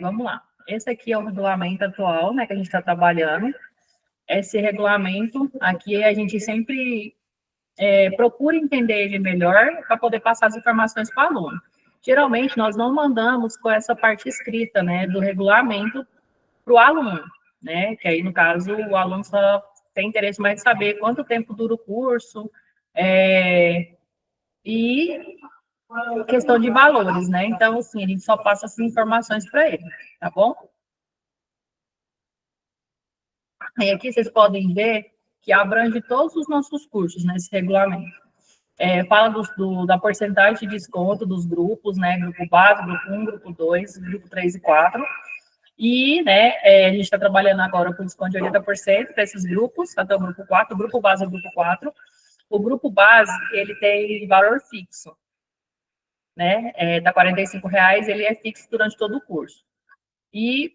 vamos lá. Esse aqui é o regulamento atual, né, que a gente está trabalhando. Esse regulamento, aqui a gente sempre procura entender ele melhor para poder passar as informações para o aluno. Geralmente, nós não mandamos com essa parte escrita, né, do regulamento para o aluno, né, que aí, no caso, o aluno só tem interesse mais em saber quanto tempo dura o curso, e questão de valores, né, então, assim, a gente só passa essas informações para ele, tá bom? E aqui vocês podem ver que abrange todos os nossos cursos nesse regulamento. Fala da porcentagem de desconto dos grupos, né? Grupo base, grupo 1, grupo 2, grupo 3 e 4. E, né, a gente está trabalhando agora com desconto de 80% para esses grupos, até o grupo 4, o grupo base é o grupo 4. O grupo base, ele tem valor fixo, né? Tá R$ 45,00, ele é fixo durante todo o curso. E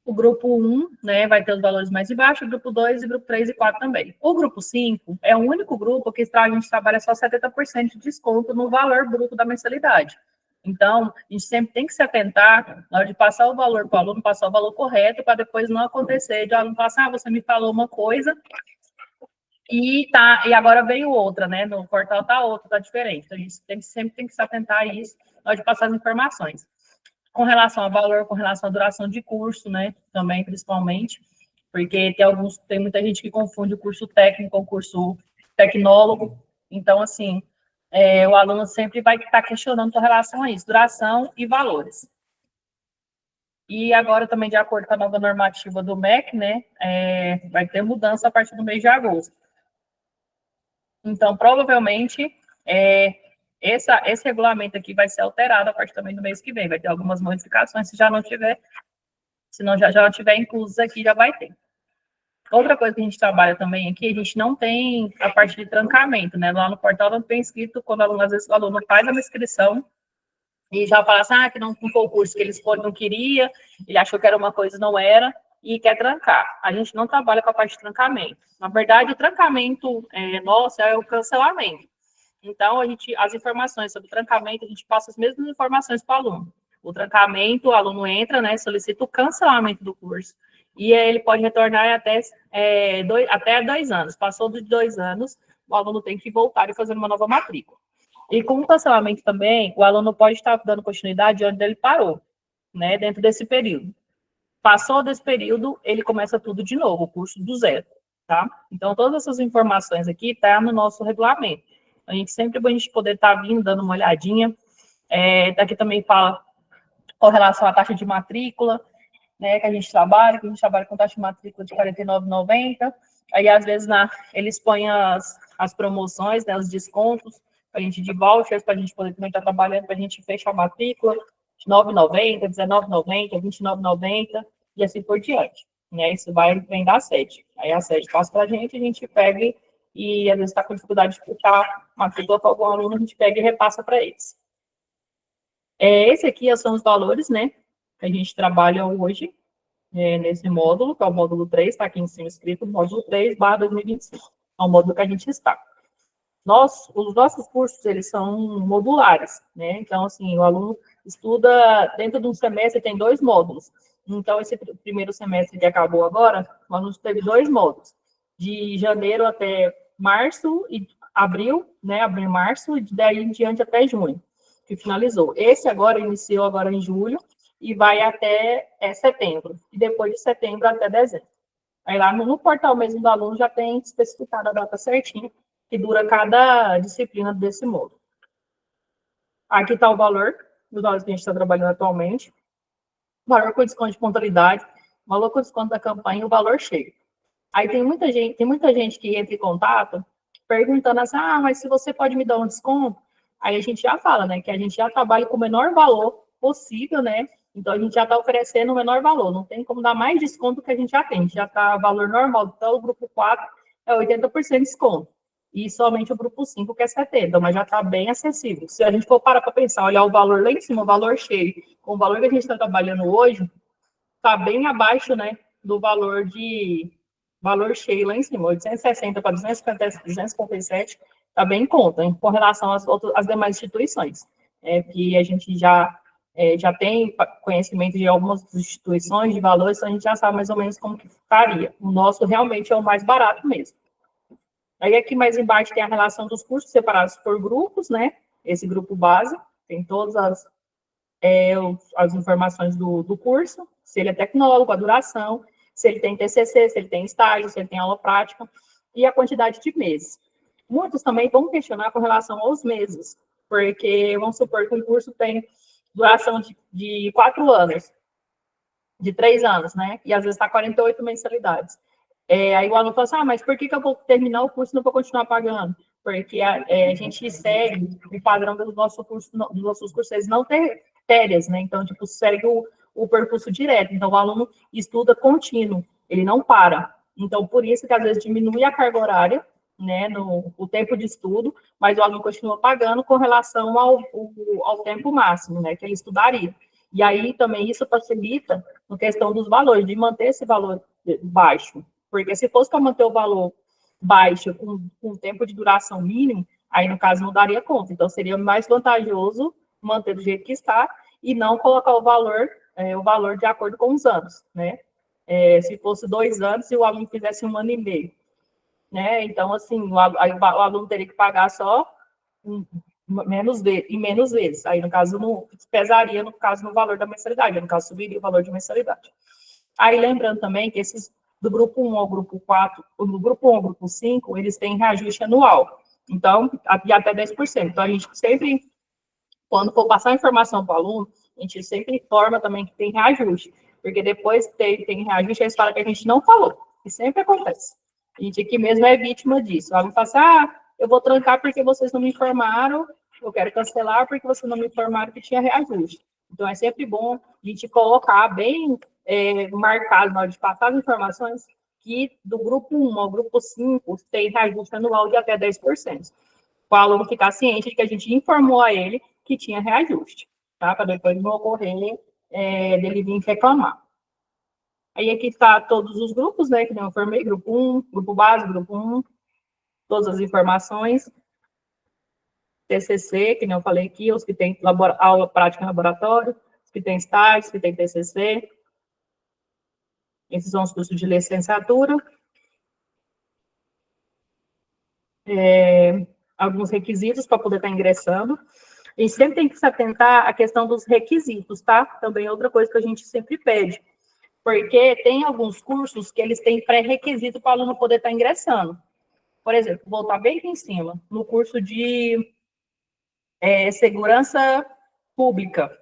o grupo 1, né, vai ter os valores mais de baixo, o grupo 2 e o grupo 3 e 4 também. O grupo 5 é o único grupo que a gente trabalha só 70% de desconto no valor bruto da mensalidade. Então, a gente sempre tem que se atentar, na hora de passar o valor para o aluno, passar o valor correto, para depois não acontecer de o aluno falar assim, você me falou uma coisa e agora veio outra, né? No portal tá outra, tá diferente. Então, a gente sempre tem que se atentar a isso na hora de passar as informações. Com relação a valor, com relação à duração de curso, né, também, principalmente, porque tem muita gente que confunde o curso técnico com o curso tecnólogo, então, assim, o aluno sempre vai estar questionando com relação a isso, duração e valores. E agora, também, de acordo com a nova normativa do MEC, né, vai ter mudança a partir do mês de agosto. Então, provavelmente, esse regulamento aqui vai ser alterado a partir também do mês que vem, vai ter algumas modificações, se já não tiver, se não já tiver inclusos aqui, já vai ter. Outra coisa que a gente trabalha também aqui, a gente não tem a parte de trancamento, né? Lá no portal não tem escrito, quando às vezes o aluno faz uma inscrição e já fala assim, que não foi o curso que ele não queria, ele achou que era uma coisa, não era, e quer trancar. A gente não trabalha com a parte de trancamento. Na verdade, o trancamento nosso é o cancelamento. Então, as informações sobre o trancamento, a gente passa as mesmas informações para o aluno. O trancamento, o aluno entra, né, solicita o cancelamento do curso, e ele pode retornar até 2 anos. Passou de 2 anos, o aluno tem que voltar e fazer uma nova matrícula. E com o cancelamento também, o aluno pode estar dando continuidade onde ele parou, né, dentro desse período. Passou desse período, ele começa tudo de novo, o curso do zero, tá? Então, todas essas informações aqui estão no nosso regulamento. A gente sempre vai poder estar vindo, dando uma olhadinha. Daqui também fala com relação à taxa de matrícula, né, que a gente trabalha com taxa de matrícula de R$ 49,90. Aí, às vezes, eles põem as promoções, né, os descontos, a gente de vouchers, para a gente poder também estar trabalhando, para a gente fechar a matrícula, de R$ 9,90, R$ 19,90, R$ 29,90, e assim por diante. Né? Isso vem da sede. Aí a sede passa para a gente pega e às vezes está com dificuldade de fechar a matrícula para algum aluno, a gente pega e repassa para eles. Esse aqui são os valores, né, que a gente trabalha hoje, nesse módulo, que é o módulo 3, está aqui em cima escrito, módulo 3/2025, é o módulo que a gente está. Os nossos cursos, eles são modulares, né, então, assim, o aluno estuda, dentro de um semestre, tem 2 módulos. Então, esse primeiro semestre que acabou agora, o aluno teve 2 módulos, de janeiro até março, e abril, né, abril e março, e daí em diante até junho, que finalizou. Esse agora iniciou agora em julho, e vai até setembro, e depois de setembro até dezembro. Aí lá no portal mesmo do aluno já tem especificado a data certinha, que dura cada disciplina desse módulo. Aqui está o valor dos valores que a gente está trabalhando atualmente, valor com desconto de pontualidade, valor com desconto da campanha e o valor cheio. Aí tem muita gente que entra em contato perguntando assim, mas se você pode me dar um desconto? Aí a gente já fala, né, que a gente já trabalha com o menor valor possível, né? Então, a gente já está oferecendo o menor valor, não tem como dar mais desconto que a gente já tem, já está valor normal. Então, o grupo 4 é 80% de desconto, e somente o grupo 5 que é 70%, mas já está bem acessível. Se a gente for parar para pensar, olhar o valor lá em cima, o valor cheio, com o valor que a gente está trabalhando hoje, está bem abaixo, né, do valor cheio lá em cima, 860 para 257, está bem em conta, hein, com relação às demais instituições, que a gente já já tem conhecimento de algumas instituições de valores, então a gente já sabe mais ou menos como que ficaria. O nosso realmente é o mais barato mesmo. Aí aqui mais embaixo tem a relação dos cursos separados por grupos, né? Esse grupo base tem todas as informações do curso, se ele é tecnólogo, a duração, se ele tem TCC, se ele tem estágio, se ele tem aula prática, e a quantidade de meses. Muitos também vão questionar com relação aos meses, porque vamos supor que um curso tem duração de 4 anos, de 3 anos, né? E às vezes está 48 mensalidades. Aí o aluno fala assim, mas por que eu vou terminar o curso e não vou continuar pagando? Porque a gente segue o padrão dos nossos cursos, eles não têm férias, né? Então, tipo, segue o percurso direto. Então, o aluno estuda contínuo, ele não para. Então, por isso que às vezes diminui a carga horária, né, o tempo de estudo, mas o aluno continua pagando com relação ao tempo máximo, né, que ele estudaria. E aí também isso facilita na questão dos valores, de manter esse valor baixo. Porque se fosse para manter o valor baixo com tempo de duração mínimo, aí no caso não daria conta. Então seria mais vantajoso manter do jeito que está e não colocar o valor de acordo com os anos, né? Se fosse 2 anos e o aluno fizesse 1 ano e meio, né? Então, assim, o aluno teria que pagar só menos vezes. Aí, no caso, não pesaria, no caso, no valor da mensalidade. No caso, subiria o valor de mensalidade. Aí, lembrando também que esses do grupo 1 ao grupo 4, do grupo 1 ao grupo 5, eles têm reajuste anual. Então, e até 10%. Então, a gente sempre, quando for passar informação para o aluno, a gente sempre informa também que tem reajuste. Porque depois tem reajuste, eles falam que a gente não falou. E sempre acontece. A gente aqui mesmo é vítima disso. O aluno fala assim, eu vou trancar porque vocês não me informaram, eu quero cancelar porque vocês não me informaram que tinha reajuste. Então, é sempre bom a gente colocar bem marcado na hora de passar as informações que do grupo 1 ao grupo 5 tem reajuste anual de até 10%. Para o aluno ficar ciente de que a gente informou a ele que tinha reajuste, tá? Para depois não ocorrer dele vir reclamar. Aí aqui está todos os grupos, né, que eu formei, grupo 1, grupo base, grupo 1, todas as informações. TCC, que nem eu falei aqui, os que têm aula prática em laboratório, os que têm estágio, os que têm TCC. Esses são os cursos de licenciatura. Alguns requisitos para poder estar ingressando. A gente sempre tem que se atentar à questão dos requisitos, tá? Também é outra coisa que a gente sempre pede. Porque tem alguns cursos que eles têm pré-requisito para o aluno poder estar ingressando. Por exemplo, vou voltar bem aqui em cima, no curso de segurança pública.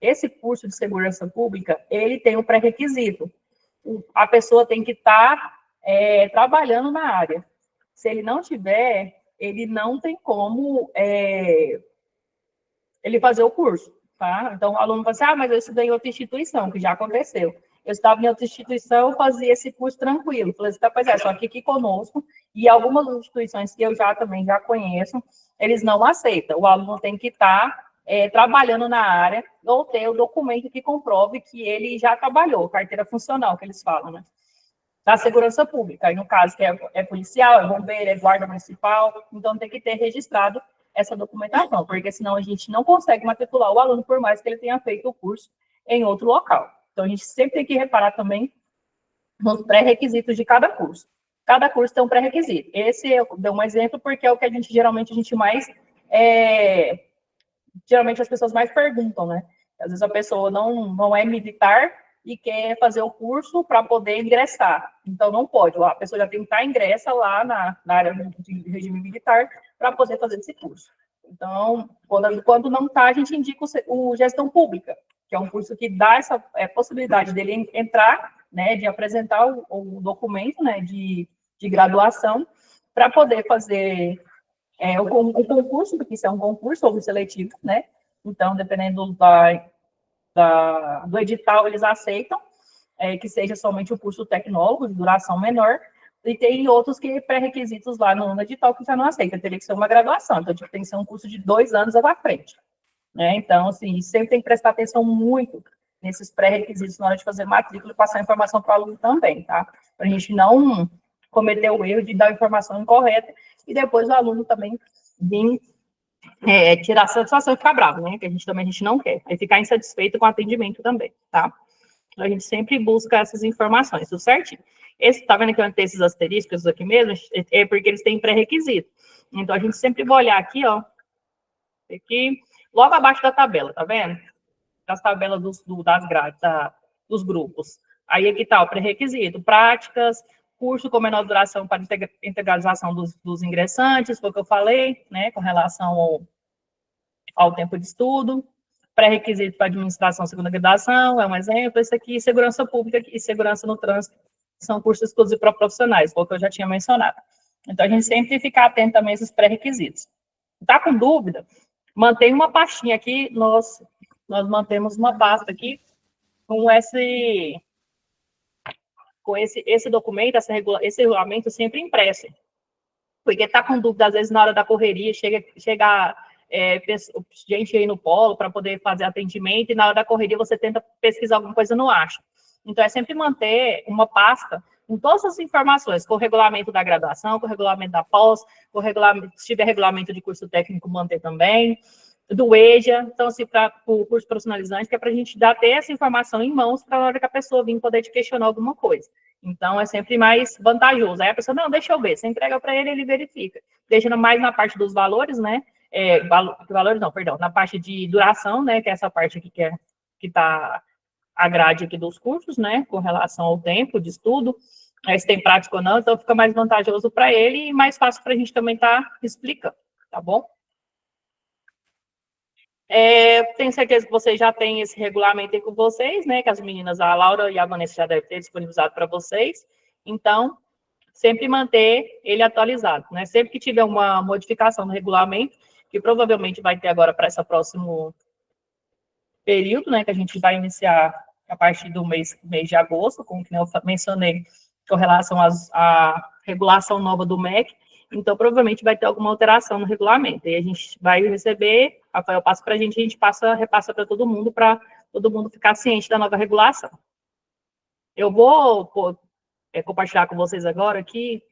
Esse curso de segurança pública, ele tem um pré-requisito. A pessoa tem que estar trabalhando na área. Se ele não tiver, ele não tem como ele fazer o curso, tá? Então, o aluno fala assim, mas eu estudei em outra instituição, que já aconteceu. Eu estava em outra instituição, eu fazia esse curso tranquilo. Falei assim, pois só que aqui conosco, e algumas instituições que eu também já conheço, eles não aceitam. O aluno tem que estar trabalhando na área, ou ter o documento que comprove que ele já trabalhou, carteira funcional, que eles falam, né? Da segurança pública. Aí, no caso, que é policial, é bombeiro, é guarda municipal, então tem que ter registrado essa documentação, porque senão a gente não consegue matricular o aluno, por mais que ele tenha feito o curso em outro local. Então, a gente sempre tem que reparar também nos pré-requisitos de cada curso. Cada curso tem um pré-requisito. Esse eu dei um exemplo porque é o que a gente mais... geralmente as pessoas mais perguntam, né? Às vezes a pessoa não é militar e quer fazer o curso para poder ingressar. Então, não pode. A pessoa já tem que estar ingressa lá na área de regime militar para poder fazer esse curso. Então, quando não está, a gente indica o gestão pública, que é um curso que dá essa possibilidade dele entrar, né, de apresentar o documento, né, de graduação, para poder fazer o concurso, porque isso é um concurso ou um seletivo, né? Então, dependendo do edital, eles aceitam que seja somente o curso tecnólogo, de duração menor, e tem outros que pré-requisitos lá no edital que já não aceita, teria que ser uma graduação, então tipo, tem que ser um curso de 2 anos à frente, né? Então, assim, sempre tem que prestar atenção muito nesses pré-requisitos na hora de fazer matrícula e passar informação para o aluno também, tá? Para a gente não cometer o erro de dar informação incorreta e depois o aluno também vir tirar satisfação e ficar bravo, né? Que a gente não quer. Aí ficar insatisfeito com o atendimento também, tá? A gente sempre busca essas informações, tudo certinho. Tá vendo que eu tenho esses asteriscos aqui mesmo? É porque eles têm pré-requisito. Então, a gente sempre vai olhar aqui, ó, aqui, logo abaixo da tabela, tá vendo? Das tabelas das grades, dos grupos. Aí aqui tá o pré-requisito, práticas, curso com menor duração para integralização dos ingressantes, foi o que eu falei, né, com relação ao tempo de estudo, pré-requisito para administração segunda graduação, é um exemplo, esse aqui, segurança pública e segurança no trânsito, são cursos exclusivos para profissionais, foi o que eu já tinha mencionado. Então, a gente sempre fica atento também a esses pré-requisitos. Tá com dúvida? Mantém uma pastinha aqui, nós mantemos uma pasta aqui com esse documento, esse regulamento sempre impresso. Porque tá com dúvida, às vezes, na hora da correria, chega gente aí no polo para poder fazer atendimento, e na hora da correria você tenta pesquisar alguma coisa e não acha. Então, é sempre manter uma pasta com todas as informações, com o regulamento da graduação, com o regulamento da pós, com o regulamento, se tiver regulamento de curso técnico, manter também, do EJA, então, assim, para o curso profissionalizante, que é para a gente ter essa informação em mãos para na hora que a pessoa vir poder te questionar alguma coisa. Então, é sempre mais vantajoso. Aí a pessoa, não, deixa eu ver, você entrega para ele, ele verifica. Deixando mais na parte dos valores, né, valores não, perdão, na parte de duração, né, que é essa parte aqui que está a grade aqui dos cursos, né, com relação ao tempo de estudo, se tem prática ou não, então fica mais vantajoso para ele e mais fácil para a gente também estar explicando, tá bom? Tenho certeza que vocês já têm esse regulamento aí com vocês, né, que as meninas, a Laura e a Vanessa já devem ter disponibilizado para vocês, então, sempre manter ele atualizado, né, sempre que tiver uma modificação no regulamento, que provavelmente vai ter agora para esse próximo período, né, que a gente vai iniciar a partir do mês de agosto, como que eu mencionei, com relação à regulação nova do MEC, então provavelmente vai ter alguma alteração no regulamento, e a gente vai receber, Rafael passa para a gente repassa para todo mundo ficar ciente da nova regulação. Eu vou compartilhar com vocês agora aqui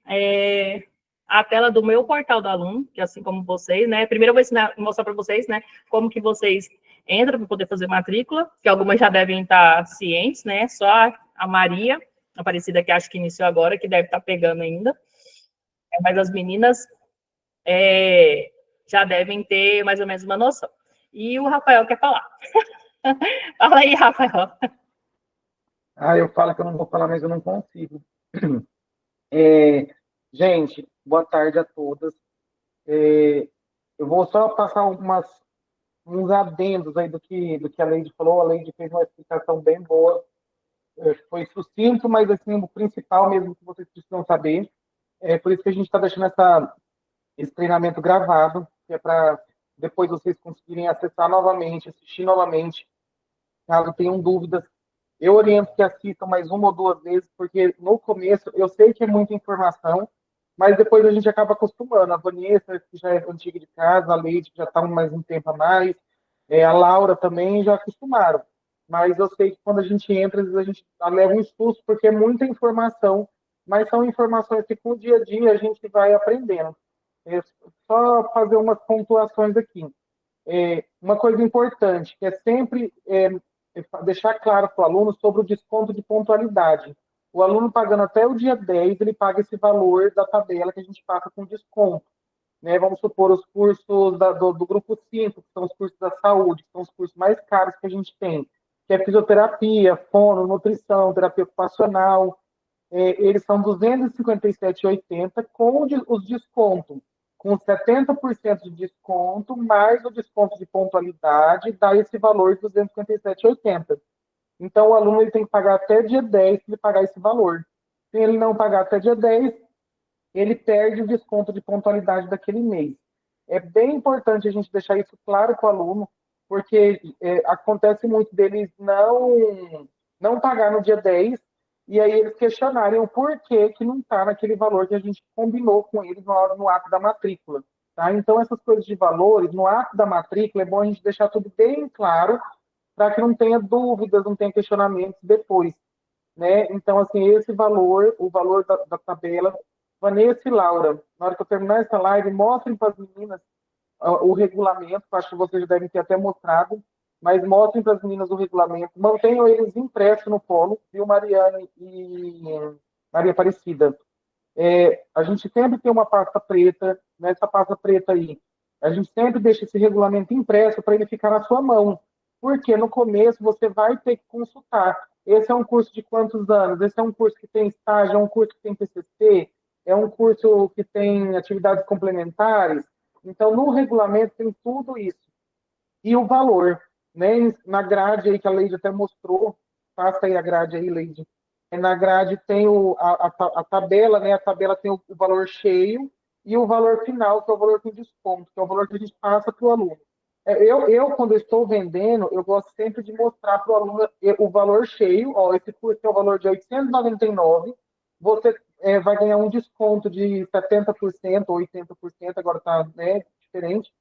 a tela do meu portal do aluno, que assim como vocês, né? Primeiro eu vou mostrar para vocês, né, como que vocês entram para poder fazer matrícula, que algumas já devem estar cientes, né? Só a Maria Aparecida, que acho que iniciou agora, que deve estar pegando ainda. Mas as meninas já devem ter mais ou menos uma noção. E o Rafael quer falar. Fala aí, Rafael. Eu falo que eu não vou falar, mas eu não consigo. Gente, boa tarde a todas. Eu vou só passar uns adendos aí do que a Leide falou. A Leide fez uma explicação bem boa. Foi sucinto, mas assim, o principal mesmo que vocês precisam saber. É por isso que a gente está deixando esse treinamento gravado, que é para depois vocês conseguirem acessar novamente, assistir novamente, caso tenham dúvidas. Eu oriento que assistam mais uma ou duas vezes, porque no começo eu sei que é muita informação, mas depois a gente acaba acostumando. A Vanessa, que já é antiga de casa, a Leite, que já está mais um tempo a mais, a Laura também já acostumaram. Mas eu sei que quando a gente entra, às vezes a gente leva um susto, porque é muita informação, mas são informações que com o dia a dia a gente vai aprendendo. Só fazer umas pontuações aqui. Uma coisa importante, que é sempre deixar claro para o aluno sobre o desconto de pontualidade. O aluno pagando até o dia 10, ele paga esse valor da tabela que a gente passa com desconto. Né? Vamos supor, os cursos do grupo 5, que são os cursos da saúde, que são os cursos mais caros que a gente tem, que é fisioterapia, fono, nutrição, terapia ocupacional. Eles são R$ 257,80 com os descontos, com 70% de desconto, mais o desconto de pontualidade, dá esse valor de 257,80. Então, o aluno ele tem que pagar até dia 10 para ele pagar esse valor. Se ele não pagar até dia 10, ele perde o desconto de pontualidade daquele mês. É bem importante a gente deixar isso claro para o aluno, porque acontece muito deles não pagar no dia 10 e aí eles questionarem o porquê que não está naquele valor que a gente combinou com eles no ato da matrícula. Tá? Então, essas coisas de valores, no ato da matrícula, é bom a gente deixar tudo bem claro para que não tenha dúvidas, não tenha questionamentos depois. Né? Então, assim, esse valor, o valor da tabela, Vanessa e Laura, na hora que eu terminar essa live, mostrem para as meninas o regulamento, acho que vocês devem ter até mostrado, mas mostrem para as meninas o regulamento, mantenham eles impressos no polo, viu, Mariane e Maria Aparecida? A gente sempre tem uma pasta preta, nessa pasta preta aí, a gente sempre deixa esse regulamento impresso para ele ficar na sua mão, porque no começo você vai ter que consultar. Esse é um curso de quantos anos? Esse é um curso que tem estágio, é um curso que tem TCC, é um curso que tem atividades complementares. Então, no regulamento tem tudo isso. E o valor, né? Na grade aí que a Leide até mostrou, passa aí a grade aí, Leide. Na grade tem a tabela, né? A tabela tem o valor cheio e o valor final, que é o valor com desconto, que é o valor que a gente passa para o aluno. Quando eu estou vendendo, eu gosto sempre de mostrar para o aluno o valor cheio. Ó, esse curso é o valor de 899, você vai ganhar um desconto de 70% ou 80%, agora está, né, diferente.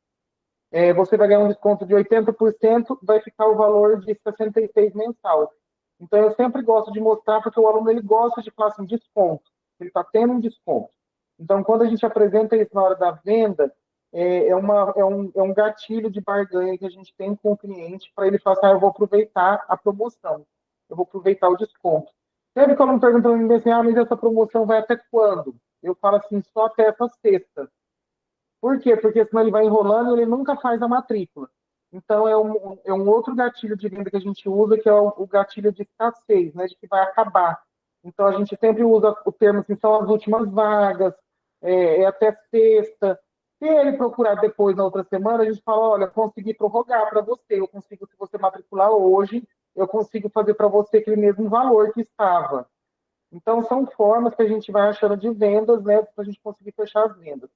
Você vai ganhar um desconto de 80%, vai ficar o valor de 66 mensal. Então, eu sempre gosto de mostrar, porque o aluno ele gosta de falar assim, desconto. Ele está tendo um desconto. Então, quando a gente apresenta isso na hora da venda, é um gatilho de barganha que a gente tem com o cliente para ele falar assim, eu vou aproveitar a promoção, eu vou aproveitar o desconto. Sempre que o aluno pergunta para mim assim, mas essa promoção vai até quando? Eu falo assim, só até essa sexta. Por quê? Porque senão ele vai enrolando e ele nunca faz a matrícula. Então, é um outro gatilho de venda que a gente usa, que é o gatilho de escassez, né, de que vai acabar. Então, a gente sempre usa o termo assim, são as últimas vagas, até sexta. Se ele procurar depois, na outra semana, a gente fala, olha, consegui prorrogar para você, eu consigo, se você matricular hoje, eu consigo fazer para você aquele mesmo valor que estava. Então, são formas que a gente vai achando de vendas, né, para a gente conseguir fechar as vendas.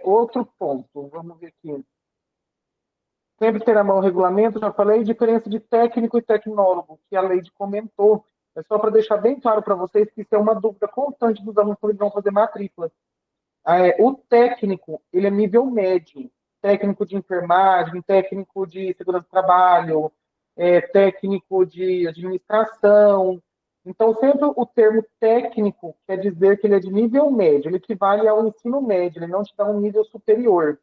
Outro ponto, vamos ver aqui. Sempre ter na mão o regulamento, já falei, diferença de técnico e tecnólogo, que a Leide comentou. É só para deixar bem claro para vocês que isso é uma dúvida constante dos alunos quando eles vão fazer matrícula. O técnico, ele é nível médio. Técnico de enfermagem, técnico de segurança do trabalho, técnico de administração. Então, sempre o termo técnico quer dizer que ele é de nível médio, ele equivale ao ensino médio, ele não te dá um nível superior.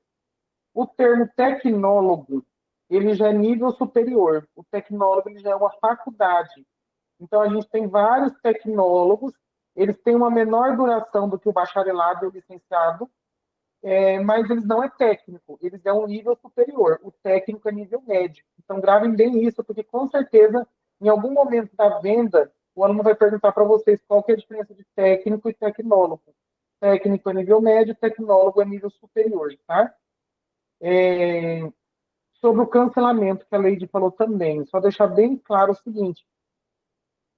O termo tecnólogo, ele já é nível superior. O tecnólogo ele já é uma faculdade. Então, a gente tem vários tecnólogos, eles têm uma menor duração do que o bacharelado e o licenciado, mas eles não é técnico, eles é um nível superior. O técnico é nível médio. Então, gravem bem isso, porque com certeza, em algum momento da venda, o aluno vai perguntar para vocês qual que é a diferença de técnico e tecnólogo. Técnico é nível médio, tecnólogo é nível superior, tá? Sobre o cancelamento, que a Leide falou também, só deixar bem claro o seguinte: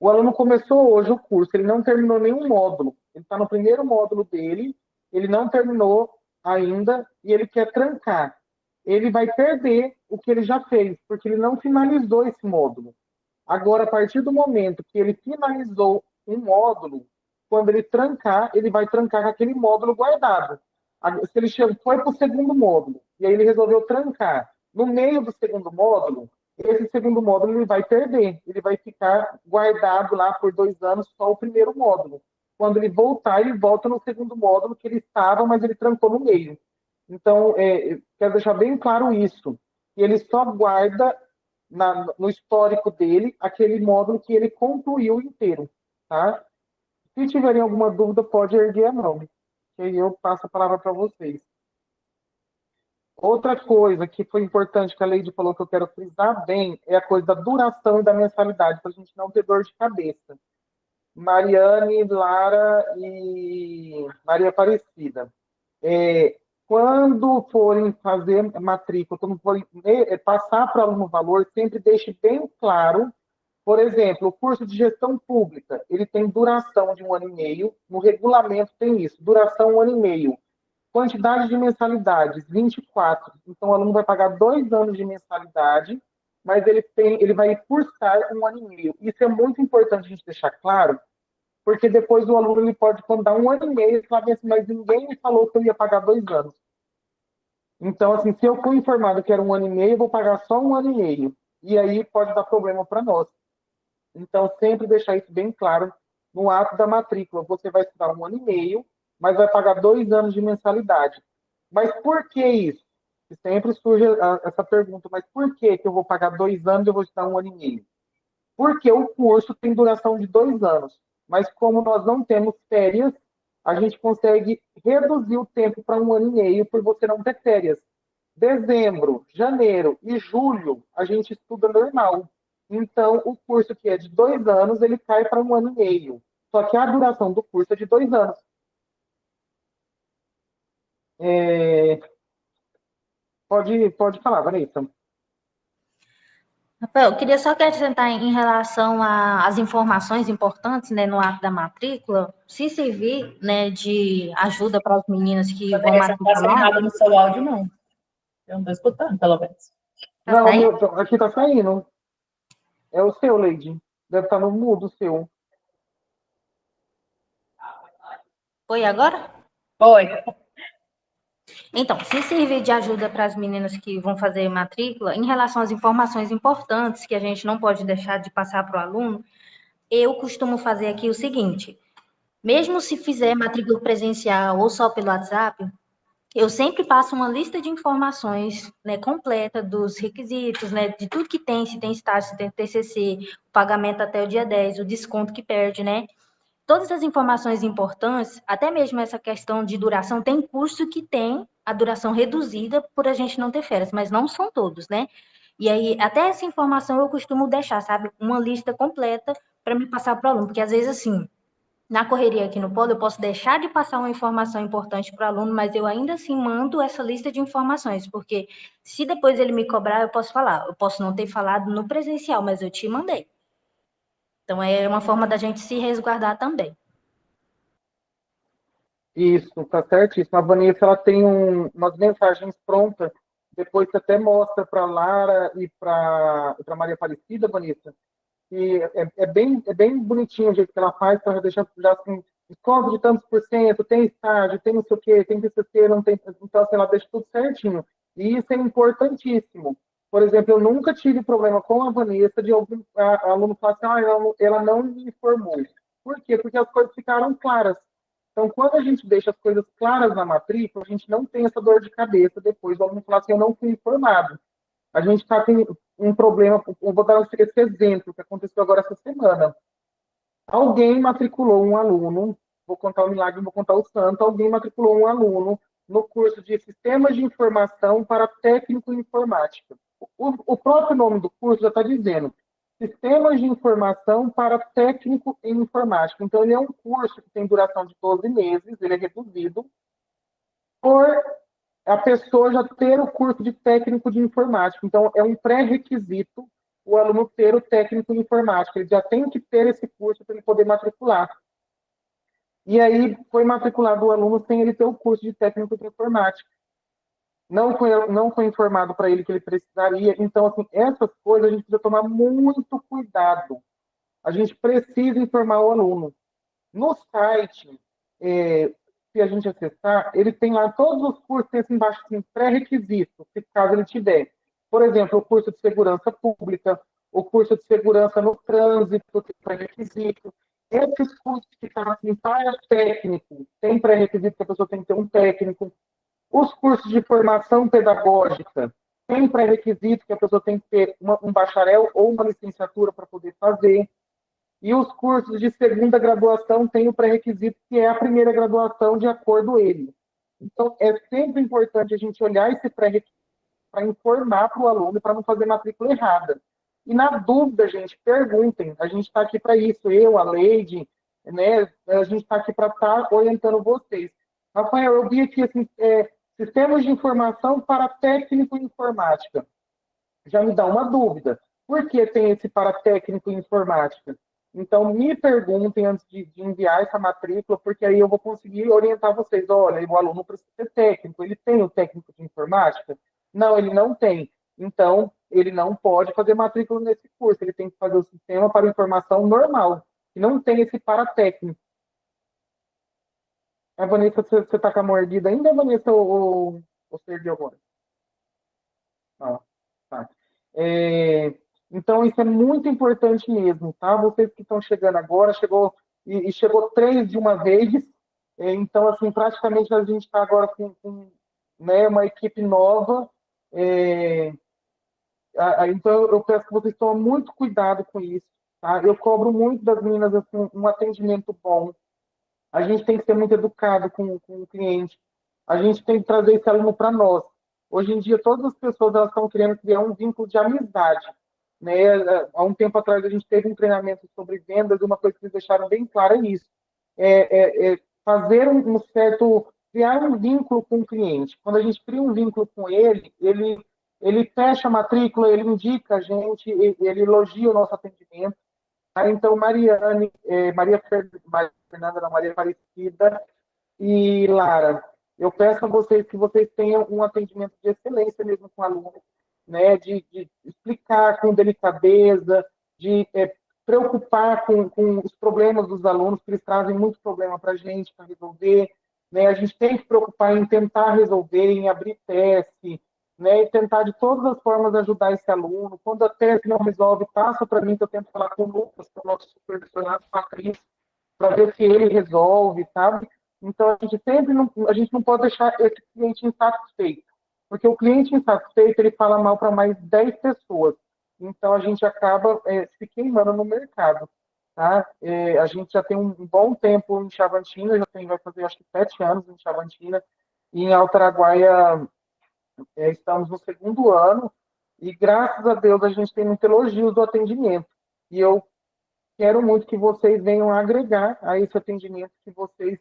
o aluno começou hoje o curso, ele não terminou nenhum módulo, ele está no primeiro módulo dele, ele não terminou ainda e ele quer trancar. Ele vai perder o que ele já fez, porque ele não finalizou esse módulo. Agora, a partir do momento que ele finalizou um módulo, quando ele trancar, ele vai trancar com aquele módulo guardado. Se ele foi para o segundo módulo, e aí ele resolveu trancar, no meio do segundo módulo, esse segundo módulo ele vai perder, ele vai ficar guardado lá por 2 anos só o primeiro módulo. Quando ele voltar, ele volta no segundo módulo que ele estava, mas ele trancou no meio. Então, quero deixar bem claro isso. Ele só guarda no histórico dele aquele módulo que ele concluiu inteiro, tá? Se tiverem alguma dúvida, pode erguer a mão, que aí eu passo a palavra para vocês. Outra coisa que foi importante que a Leide falou que eu quero frisar bem é a coisa da duração e da mensalidade, para a gente não ter dor de cabeça. Mariane, Lara e Maria Aparecida. Quando forem fazer matrícula, quando forem passar para o aluno o valor, sempre deixe bem claro. Por exemplo, o curso de gestão pública, ele tem duração de 1 ano e meio, no regulamento tem isso, duração 1 ano e meio. Quantidade de mensalidades, 24. Então, o aluno vai pagar 2 anos de mensalidade, mas ele vai cursar 1 ano e meio. Isso é muito importante a gente deixar claro, porque depois o aluno ele pode, quando dá 1 ano e meio, ele fala assim, mas ninguém me falou que eu ia pagar 2 anos. Então, assim, se eu fui informado que era 1 ano e meio, eu vou pagar só 1 ano e meio. E aí pode dar problema para nós. Então, sempre deixar isso bem claro no ato da matrícula. Você vai estudar 1 ano e meio, mas vai pagar 2 anos de mensalidade. Mas por que isso? E sempre surge essa pergunta, mas por que que eu vou pagar 2 anos e eu vou estudar 1 ano e meio? Porque o curso tem duração de 2 anos, mas como nós não temos férias, a gente consegue reduzir o tempo para 1 ano e meio por você não ter férias. Dezembro, janeiro e julho, a gente estuda normal. Então, o curso que é de 2 anos, ele cai para 1 ano e meio. Só que a duração do curso é de 2 anos. É, pode falar, Vanessa. Rafael, eu queria só acrescentar em relação às informações importantes, né, no ato da matrícula, se servir, né, de ajuda para as meninas que vão Vanessa, não está sem matricular. nada no seu áudio, não. Eu não estou escutando, pelo menos. Tá Não, saindo? aqui tá saindo. É o seu, Lady. Deve estar no mudo o seu. Foi agora? Oi. Então, se servir de ajuda para as meninas que vão fazer matrícula, em relação às informações importantes que a gente não pode deixar de passar para o aluno, eu costumo fazer aqui o seguinte: mesmo se fizer matrícula presencial ou só pelo WhatsApp, eu sempre passo uma lista de informações, né, completa dos requisitos, né, de tudo que tem, se tem estágio, se tem TCC, o pagamento até o dia 10, o desconto que perde, né? Todas as informações importantes, até mesmo essa questão de duração, tem curso que tem a duração reduzida por a gente não ter férias, mas não são todos, né? E aí, até essa informação eu costumo deixar, sabe, uma lista completa para me passar para o aluno, porque às vezes, assim, na correria aqui no Polo, eu posso deixar de passar uma informação importante para o aluno, mas eu ainda assim mando essa lista de informações, porque se depois ele me cobrar, eu posso falar, eu posso não ter falado no presencial, mas eu te mandei. Então, é uma forma da gente se resguardar também. Isso, tá certíssimo. A Vanessa, ela tem umas mensagens prontas. Depois você até mostra para Lara e para Maria Aparecida, Vanessa. E é bem bonitinho o jeito que ela faz, para deixar já assim, desconto de tantos por cento, tem estágio, tem não sei o quê, tem TCC, não tem. Então, assim, ela deixa tudo certinho. E isso é importantíssimo. Por exemplo, eu nunca tive problema com a Vanessa de algum aluno falar assim, ela não me informou. Por quê? Porque as coisas ficaram claras. Então, quando a gente deixa as coisas claras na matrícula, a gente não tem essa dor de cabeça depois do aluno falar assim, eu não fui informado. A gente está com um problema, eu vou dar esse exemplo que aconteceu agora essa semana. Alguém matriculou um aluno, vou contar o milagre, vou contar o santo, alguém matriculou um aluno no curso de Sistemas de Informação para Técnico em Informática. O próprio nome do curso já está dizendo Sistemas de Informação para Técnico em Informática. Então, ele é um curso que tem duração de 12 meses, ele é reduzido, por a pessoa já ter o curso de técnico de informática. Então, é um pré-requisito o aluno ter o técnico em informática. Ele já tem que ter esse curso para ele poder matricular. E aí, foi matriculado o aluno sem ele ter o curso de técnico de informática. Não foi informado para ele que ele precisaria. Então, assim, essas coisas a gente precisa tomar muito cuidado. A gente precisa informar o aluno. No site, se a gente acessar, ele tem lá todos os cursos, tem assim embaixo assim, pré-requisito, caso ele tiver. Por exemplo, o curso de segurança pública, o curso de segurança no trânsito, tem pré-requisito. Esses cursos que estão assim, para técnico, tem pré-requisito que a pessoa tem que ter um técnico. Os cursos de formação pedagógica, tem pré-requisito que a pessoa tem que ter um bacharel ou uma licenciatura para poder fazer. E os cursos de segunda graduação têm o pré-requisito, que é a primeira graduação, de acordo com ele. Então, é sempre importante a gente olhar esse pré-requisito para informar para o aluno, para não fazer matrícula errada. E na dúvida, gente, perguntem. A gente está aqui para isso, eu, a Leide, né? A gente está aqui para estar orientando vocês. Rafael, eu vi aqui assim, sistemas de informação para técnico em informática. Já me dá uma dúvida. Por que tem esse para técnico em informática? Então, me perguntem antes de enviar essa matrícula, porque aí eu vou conseguir orientar vocês. Olha, o aluno precisa ser técnico, ele tem o técnico de informática? Não, ele não tem. Então, ele não pode fazer matrícula nesse curso, ele tem que fazer o sistema para informação normal, que não tem esse para técnico. A Vanessa, você está com a mordida ainda, Vanessa, ou perdeu agora? Não, tá. Então, isso é muito importante mesmo, tá? Vocês que estão chegando agora, chegou 3 de uma vez, então, assim, praticamente a gente está agora com né, uma equipe nova, Então, eu peço que vocês tomem muito cuidado com isso, tá? Eu cobro muito das meninas assim, um atendimento bom. A gente tem que ser muito educado com o cliente. A gente tem que trazer esse aluno para nós. Hoje em dia, todas as pessoas elas estão querendo criar um vínculo de amizade, né? Há um tempo atrás, a gente teve um treinamento sobre vendas, e uma coisa que eles deixaram bem clara é isso. Fazer um certo... criar um vínculo com o cliente. Quando a gente cria um vínculo com ele fecha a matrícula, ele indica a gente, ele elogia o nosso atendimento. Tá? Então, Maria Fernanda, não, Maria Aparecida e Lara, eu peço a vocês que vocês tenham um atendimento de excelência mesmo com o aluno, né? De explicar com delicadeza, de preocupar com os problemas dos alunos, que eles trazem muito problema para a gente, para resolver. Né? A gente tem que preocupar em tentar resolver, em abrir teste, né, e tentar de todas as formas ajudar esse aluno. Quando a tese não resolve, passa para mim, que eu tento falar com o Lucas, que é o nosso supervisionado, com a Cris, para ver se ele resolve, sabe? Então, a gente não pode deixar esse cliente insatisfeito, porque o cliente insatisfeito, ele fala mal para mais 10 pessoas. Então, a gente acaba se queimando no mercado. Tá? A gente já tem um bom tempo em Chavantina, vai fazer acho que 7 anos em Chavantina, e em Alto Araguaia estamos no 2º ano, e graças a Deus a gente tem muito elogios do atendimento. E eu quero muito que vocês venham agregar a esse atendimento, que vocês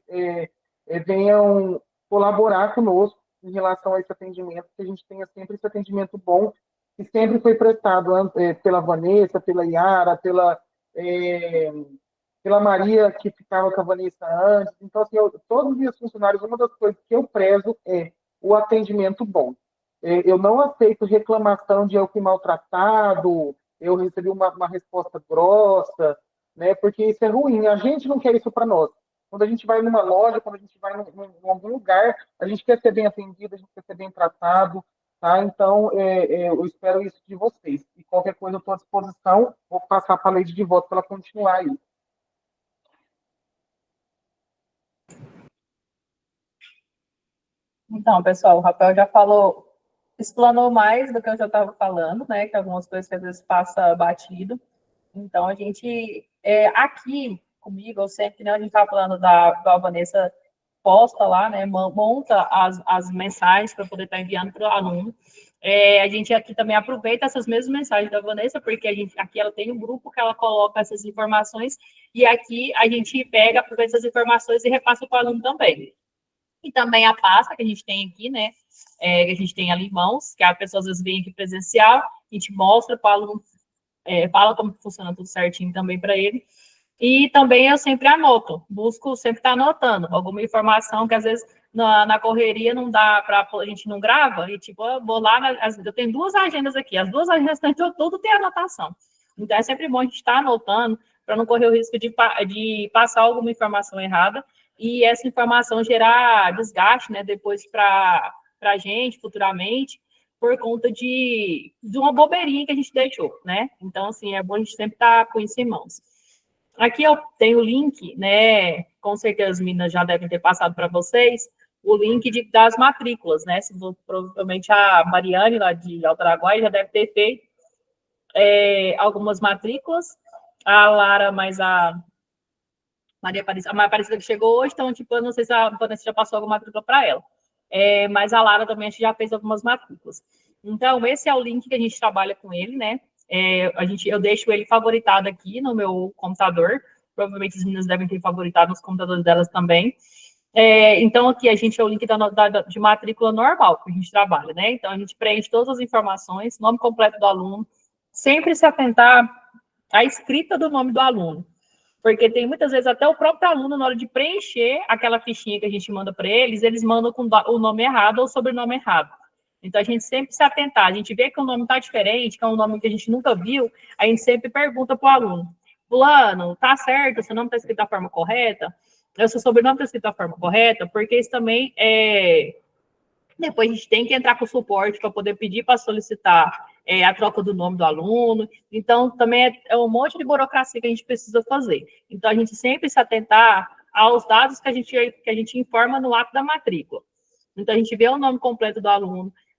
venham colaborar conosco em relação a esse atendimento, que a gente tenha sempre esse atendimento bom, que sempre foi prestado pela Vanessa, pela Yara, pela Maria, que ficava com a Vanessa antes. Então, assim, todos os meus funcionários, uma das coisas que eu prezo é o atendimento bom. Eu não aceito reclamação de eu fui maltratado, eu recebi uma resposta grossa, né? Porque isso é ruim. A gente não quer isso para nós. Quando a gente vai numa loja, quando a gente vai em algum lugar, a gente quer ser bem atendido, a gente quer ser bem tratado, tá? Então, eu espero isso de vocês. E qualquer coisa eu estou à disposição. Vou passar para a Leide de volta para ela continuar aí. Então, pessoal, o Rafael já falou, explanou mais do que eu já estava falando, né? Que algumas coisas que às vezes passa batido. Então, a gente, aqui comigo, eu sempre, né, a gente estava falando da Vanessa posta lá, né, monta as mensagens para poder estar enviando para o aluno. A gente aqui também aproveita essas mesmas mensagens da Vanessa, porque aqui ela tem um grupo que ela coloca essas informações, e aqui a gente pega, aproveita essas informações e repassa para o aluno também. E também a pasta que a gente tem aqui, né, que a gente tem ali em mãos, que a pessoa às vezes vem aqui presencial, a gente mostra para o aluno, fala como funciona tudo certinho também para ele. E também eu sempre anoto, busco sempre estar anotando alguma informação que às vezes na correria não dá para, a gente não grava, e tipo, eu vou lá, eu tenho 2 agendas aqui, as 2 agendas tudo tem anotação. Então é sempre bom a gente estar anotando para não correr o risco de passar alguma informação errada e essa informação gerar desgaste, né, depois para a gente futuramente, por conta de uma bobeirinha que a gente deixou, né? Então, assim, é bom a gente sempre estar com isso em mãos. Aqui eu tenho o link, né? Com certeza as meninas já devem ter passado para vocês, o link das matrículas, né? Provavelmente a Mariane, lá de Alto Araguaia, já deve ter feito algumas matrículas. A Lara, mas a Maria Aparecida que chegou hoje, então, tipo, eu não sei se a Vanessa já passou alguma matrícula para ela. Mas a Lara também já fez algumas matrículas. Então, esse é o link que a gente trabalha com ele, né? Eu deixo ele favoritado aqui no meu computador. Provavelmente as meninas devem ter favoritado nos computadores delas também. Então, aqui a gente é o link de matrícula normal que a gente trabalha, né? Então, a gente preenche todas as informações, nome completo do aluno, sempre se atentar à escrita do nome do aluno. Porque tem muitas vezes até o próprio aluno, na hora de preencher aquela fichinha que a gente manda para eles mandam com o nome errado ou o sobrenome errado. Então, a gente sempre se atentar. A gente vê que o nome está diferente, que é um nome que a gente nunca viu, a gente sempre pergunta para o aluno: fulano, tá certo? Seu nome está escrito da forma correta? O seu sobrenome está escrito da forma correta? Porque isso também depois a gente tem que entrar com o suporte para poder pedir para solicitar a troca do nome do aluno. Então, também é um monte de burocracia que a gente precisa fazer. Então, a gente sempre se atentar aos dados que a gente informa no ato da matrícula. Então, a gente vê o nome completo do aluno,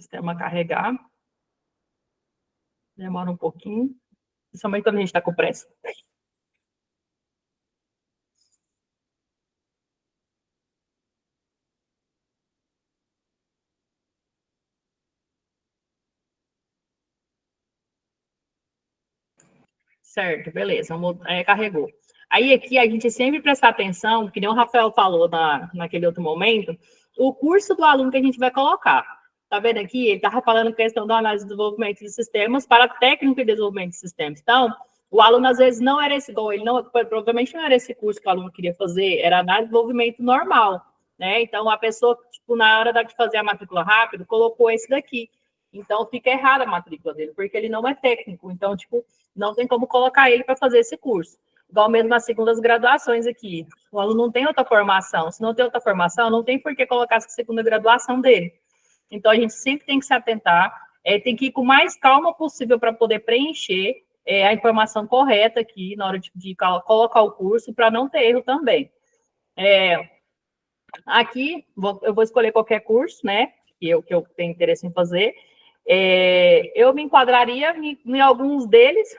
sistema carregar. Demora um pouquinho, principalmente quando a gente está com pressa. Certo, beleza, carregou. Aí aqui a gente sempre prestar atenção, que nem o Rafael falou naquele outro momento, o curso do aluno que a gente vai colocar. Tá vendo aqui? Ele estava falando questão da análise de desenvolvimento de sistemas para técnico de desenvolvimento de sistemas. Então, o aluno às vezes não era esse, ele não, provavelmente não era esse curso que o aluno queria fazer, era análise de desenvolvimento normal, né? Então, a pessoa, tipo, na hora de fazer a matrícula rápido, colocou esse daqui. Então, fica errada a matrícula dele, porque ele não é técnico. Então, tipo, não tem como colocar ele para fazer esse curso. Igual mesmo as segundas graduações aqui. O aluno não tem outra formação. Se não tem outra formação, não tem por que colocar essa segunda graduação dele. Então, a gente sempre tem que se atentar, tem que ir com mais calma possível para poder preencher a informação correta aqui na hora de colocar o curso, para não ter erro também. Aqui, eu vou escolher qualquer curso, né, que eu tenho interesse em fazer. Eu me enquadraria em alguns deles,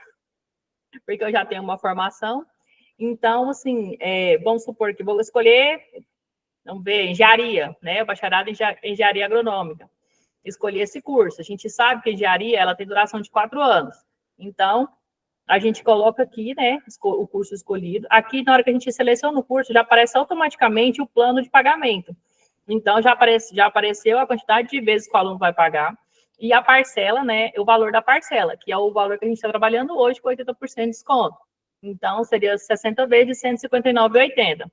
porque eu já tenho uma formação. Então, assim, vamos supor que vou escolher, vamos ver, engenharia, né, bacharelado em engenharia agronômica. Escolhi esse curso. A gente sabe que a engenharia, ela tem duração de 4 anos. Então, a gente coloca aqui, né, o curso escolhido. Aqui, na hora que a gente seleciona o curso, já aparece automaticamente o plano de pagamento. Então, já apareceu a quantidade de vezes que o aluno vai pagar e a parcela, né, o valor da parcela, que é o valor que a gente está trabalhando hoje com 80% de desconto. Então, seria 60 vezes R$ 159,80.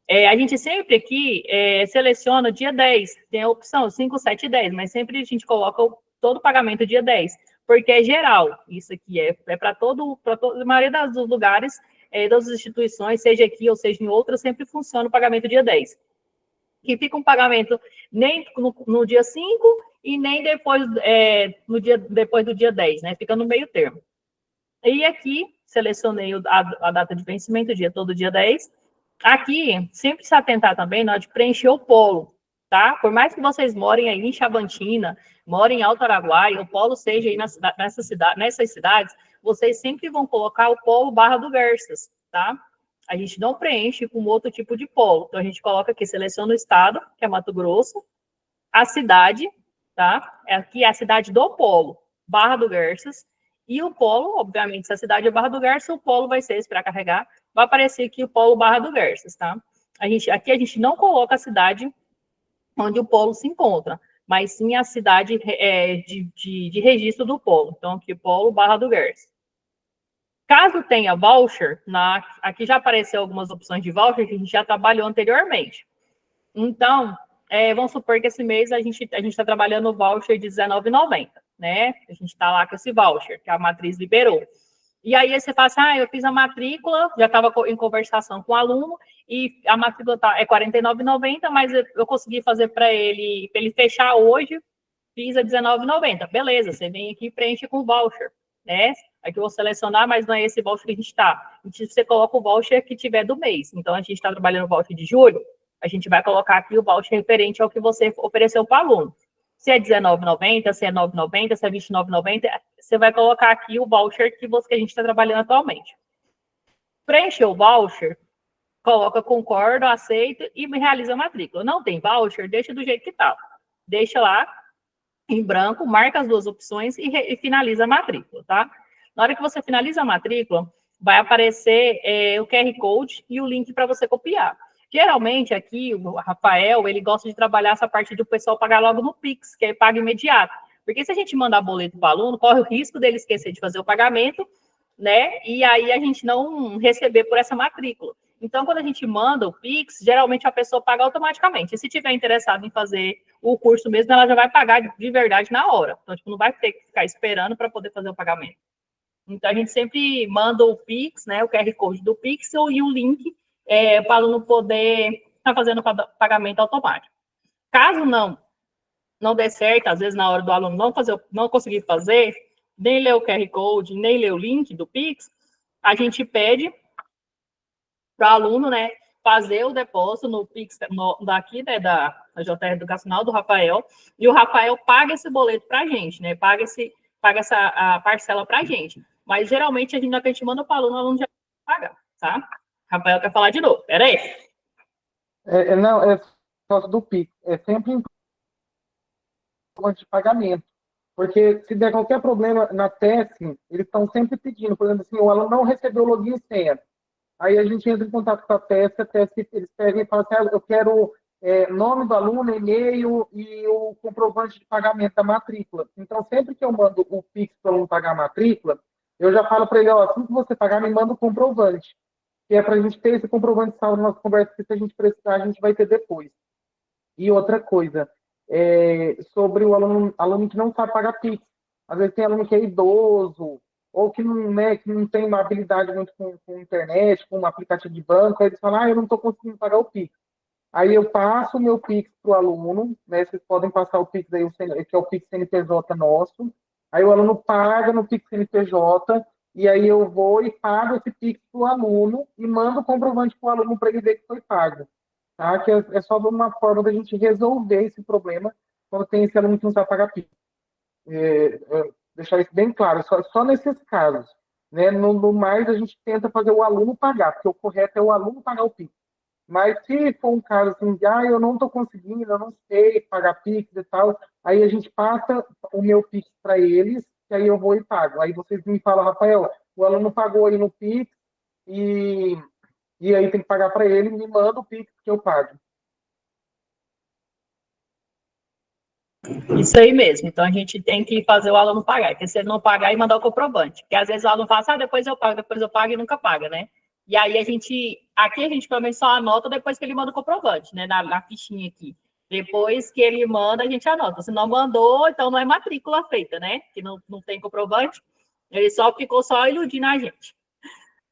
A gente sempre aqui seleciona o dia 10, tem a opção 5, 7 e 10, mas sempre a gente coloca todo o pagamento dia 10, porque é geral, isso aqui é para a maioria dos lugares, das instituições, seja aqui ou seja em outras, sempre funciona o pagamento dia 10. Que fica um pagamento nem no dia 5 e nem depois, depois do dia 10, né? Fica no meio termo. E aqui, selecionei a data de vencimento, todo dia 10. Aqui, sempre se atentar também na hora de preencher o polo, tá? Por mais que vocês morem aí em Chavantina, morem em Alto Araguaia, o polo seja aí nessas cidades, vocês sempre vão colocar o polo Barra do Garças, tá? A gente não preenche com outro tipo de polo. Então, a gente coloca aqui, seleciona o estado, que é Mato Grosso, a cidade, tá? Aqui é a cidade do polo, Barra do Garças, e o polo, obviamente, se a cidade é Barra do Garças, o polo vai ser, para carregar, vai aparecer aqui o polo Barra do Garças, tá? Aqui a gente não coloca a cidade onde o polo se encontra, mas sim a cidade de registro do polo. Então, aqui o polo Barra do Garças. Caso tenha voucher, aqui já apareceu algumas opções de voucher que a gente já trabalhou anteriormente. Então, vamos supor que esse mês a gente está trabalhando o voucher de R$19,90, né? A gente está lá com esse voucher, que a matriz liberou. E aí você fala assim, eu fiz a matrícula, já estava em conversação com o aluno, e a matrícula é R$49,90, mas eu consegui fazer para ele fechar hoje, fiz a R$19,90. Beleza, você vem aqui e preenche com o voucher, né? Aqui eu vou selecionar, mas não é esse voucher que a gente está. Você coloca o voucher que tiver do mês. Então, a gente está trabalhando o voucher de julho, a gente vai colocar aqui o voucher referente ao que você ofereceu para o aluno. Se é R$19,90, se é R$9,90, se é R$29,90, você vai colocar aqui o voucher que a gente está trabalhando atualmente. Preencher o voucher, coloca concordo, aceito e realiza a matrícula. Não tem voucher, deixa do jeito que está. Deixa lá em branco, marca as duas opções e finaliza a matrícula, tá? Na hora que você finaliza a matrícula, vai aparecer o QR Code e o link para você copiar. Geralmente, aqui, o Rafael, ele gosta de trabalhar essa parte do pessoal pagar logo no Pix, que é pago imediato. Porque se a gente mandar boleto para o aluno, corre o risco dele esquecer de fazer o pagamento, né? E aí a gente não receber por essa matrícula. Então, quando a gente manda o Pix, geralmente a pessoa paga automaticamente. E se tiver interessado em fazer o curso mesmo, ela já vai pagar de verdade na hora. Então, não vai ter que ficar esperando para poder fazer o pagamento. Então, a gente sempre manda o Pix, né? O QR Code do Pix e o link para o aluno poder estar fazendo o pagamento automático. Caso não dê certo, às vezes na hora do aluno não conseguir fazer, nem ler o QR Code, nem ler o link do Pix, a gente pede para o aluno, né, fazer o depósito no Pix daqui, né, a JR Educacional do Rafael, e o Rafael paga esse boleto para a gente, né? Paga a parcela para a gente. Mas, geralmente, na que a gente manda para o aluno já vai pagar, tá? Rafael quer falar de novo, peraí. Não, é só do PIX. É sempre de pagamento. Porque se der qualquer problema na TESC, eles estão sempre pedindo. Por exemplo, assim, o aluno não recebeu o login e senha. Aí a gente entra em contato com a TESC eles pedem e falam assim, eu quero nome do aluno, e-mail e o comprovante de pagamento da matrícula. Então, sempre que eu mando o PIX para o aluno pagar a matrícula, eu já falo para ele, ó, assim que você pagar, me manda o comprovante. Que é para a gente ter esse comprovante salvo na nossa conversa, que se a gente precisar, a gente vai ter depois. E outra coisa, sobre o aluno que não sabe pagar PIX. Às vezes tem aluno que é idoso, ou que não, né, que não tem uma habilidade muito com internet, com um aplicativo de banco, aí eles falam, eu não estou conseguindo pagar o PIX. Aí eu passo o meu PIX para o aluno, né, vocês podem passar o PIX aí, que é o PIX CNPJ nosso, aí o aluno paga no PIX CNPJ, e aí eu vou e pago esse PIX para o aluno e mando o comprovante para o aluno para ele ver que foi pago. Tá? Que é só uma forma da gente resolver esse problema quando tem esse aluno que não sabe pagar PIX. Deixar isso bem claro, só nesses casos. Né? No mais, a gente tenta fazer o aluno pagar, porque o correto é o aluno pagar o PIX. Mas se for um caso assim, de, eu não estou conseguindo, eu não sei pagar PIX e tal, aí a gente passa o meu PIX para eles, e aí eu vou e pago. Aí vocês me falam, Rafael, o aluno pagou aí no PIX, e aí tem que pagar para ele, me manda o PIX que eu pago. Isso aí mesmo. Então, a gente tem que fazer o aluno pagar. Porque se ele não pagar, e mandar o comprovante. Porque às vezes o aluno fala assim, depois eu pago e nunca paga, né? E aí aqui a gente pelo menos só anota depois que ele manda o comprovante, né? Na fichinha aqui. Depois que ele manda, a gente anota. Se não mandou, então não é matrícula feita, né? Que não tem comprovante. Ele ficou só iludindo a gente.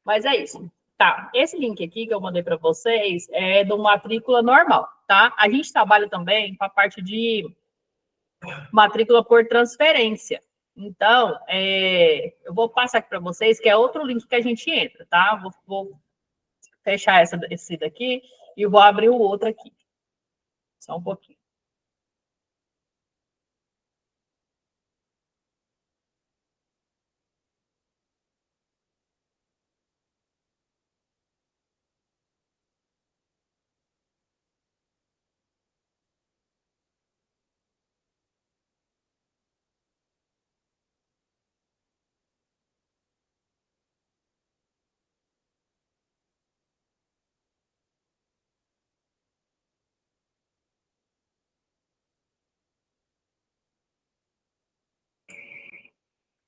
Mas é isso. Tá, esse link aqui que eu mandei para vocês é do matrícula normal, tá? A gente trabalha também com a parte de matrícula por transferência. Então, eu vou passar aqui para vocês, que é outro link que a gente entra, tá? Vou fechar esse daqui e vou abrir o outro aqui. Só um pouquinho.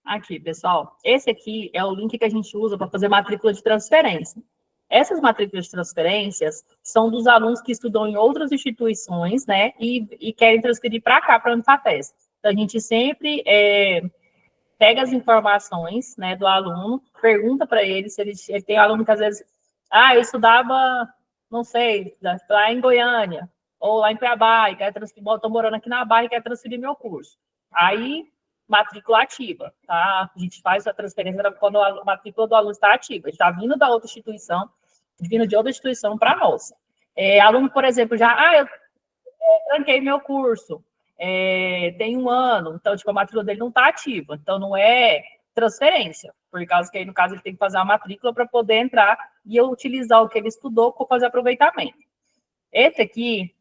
Aqui, pessoal. Esse aqui é o link que a gente usa para fazer matrícula de transferência. Essas matrículas de transferências são dos alunos que estudam em outras instituições, né, e querem transferir para cá, para a Unifapes. Então, a gente sempre pega as informações, né, do aluno, pergunta para ele se ele tem aluno que às vezes, eu estudava, não sei, lá em Goiânia, ou lá em Cuiabá, e quer transferir, estou morando aqui na Barra e quer transferir meu curso. Aí, matrícula ativa, tá? A gente faz a transferência quando a matrícula do aluno está ativa, ele está vindo da outra instituição, vindo de outra instituição para a nossa. Aluno, por exemplo, eu tranquei meu curso, tem 1 ano, então, tipo, a matrícula dele não está ativa, então não é transferência, por causa que aí, no caso, ele tem que fazer uma matrícula para poder entrar e utilizar o que ele estudou para fazer aproveitamento. Esse aqui,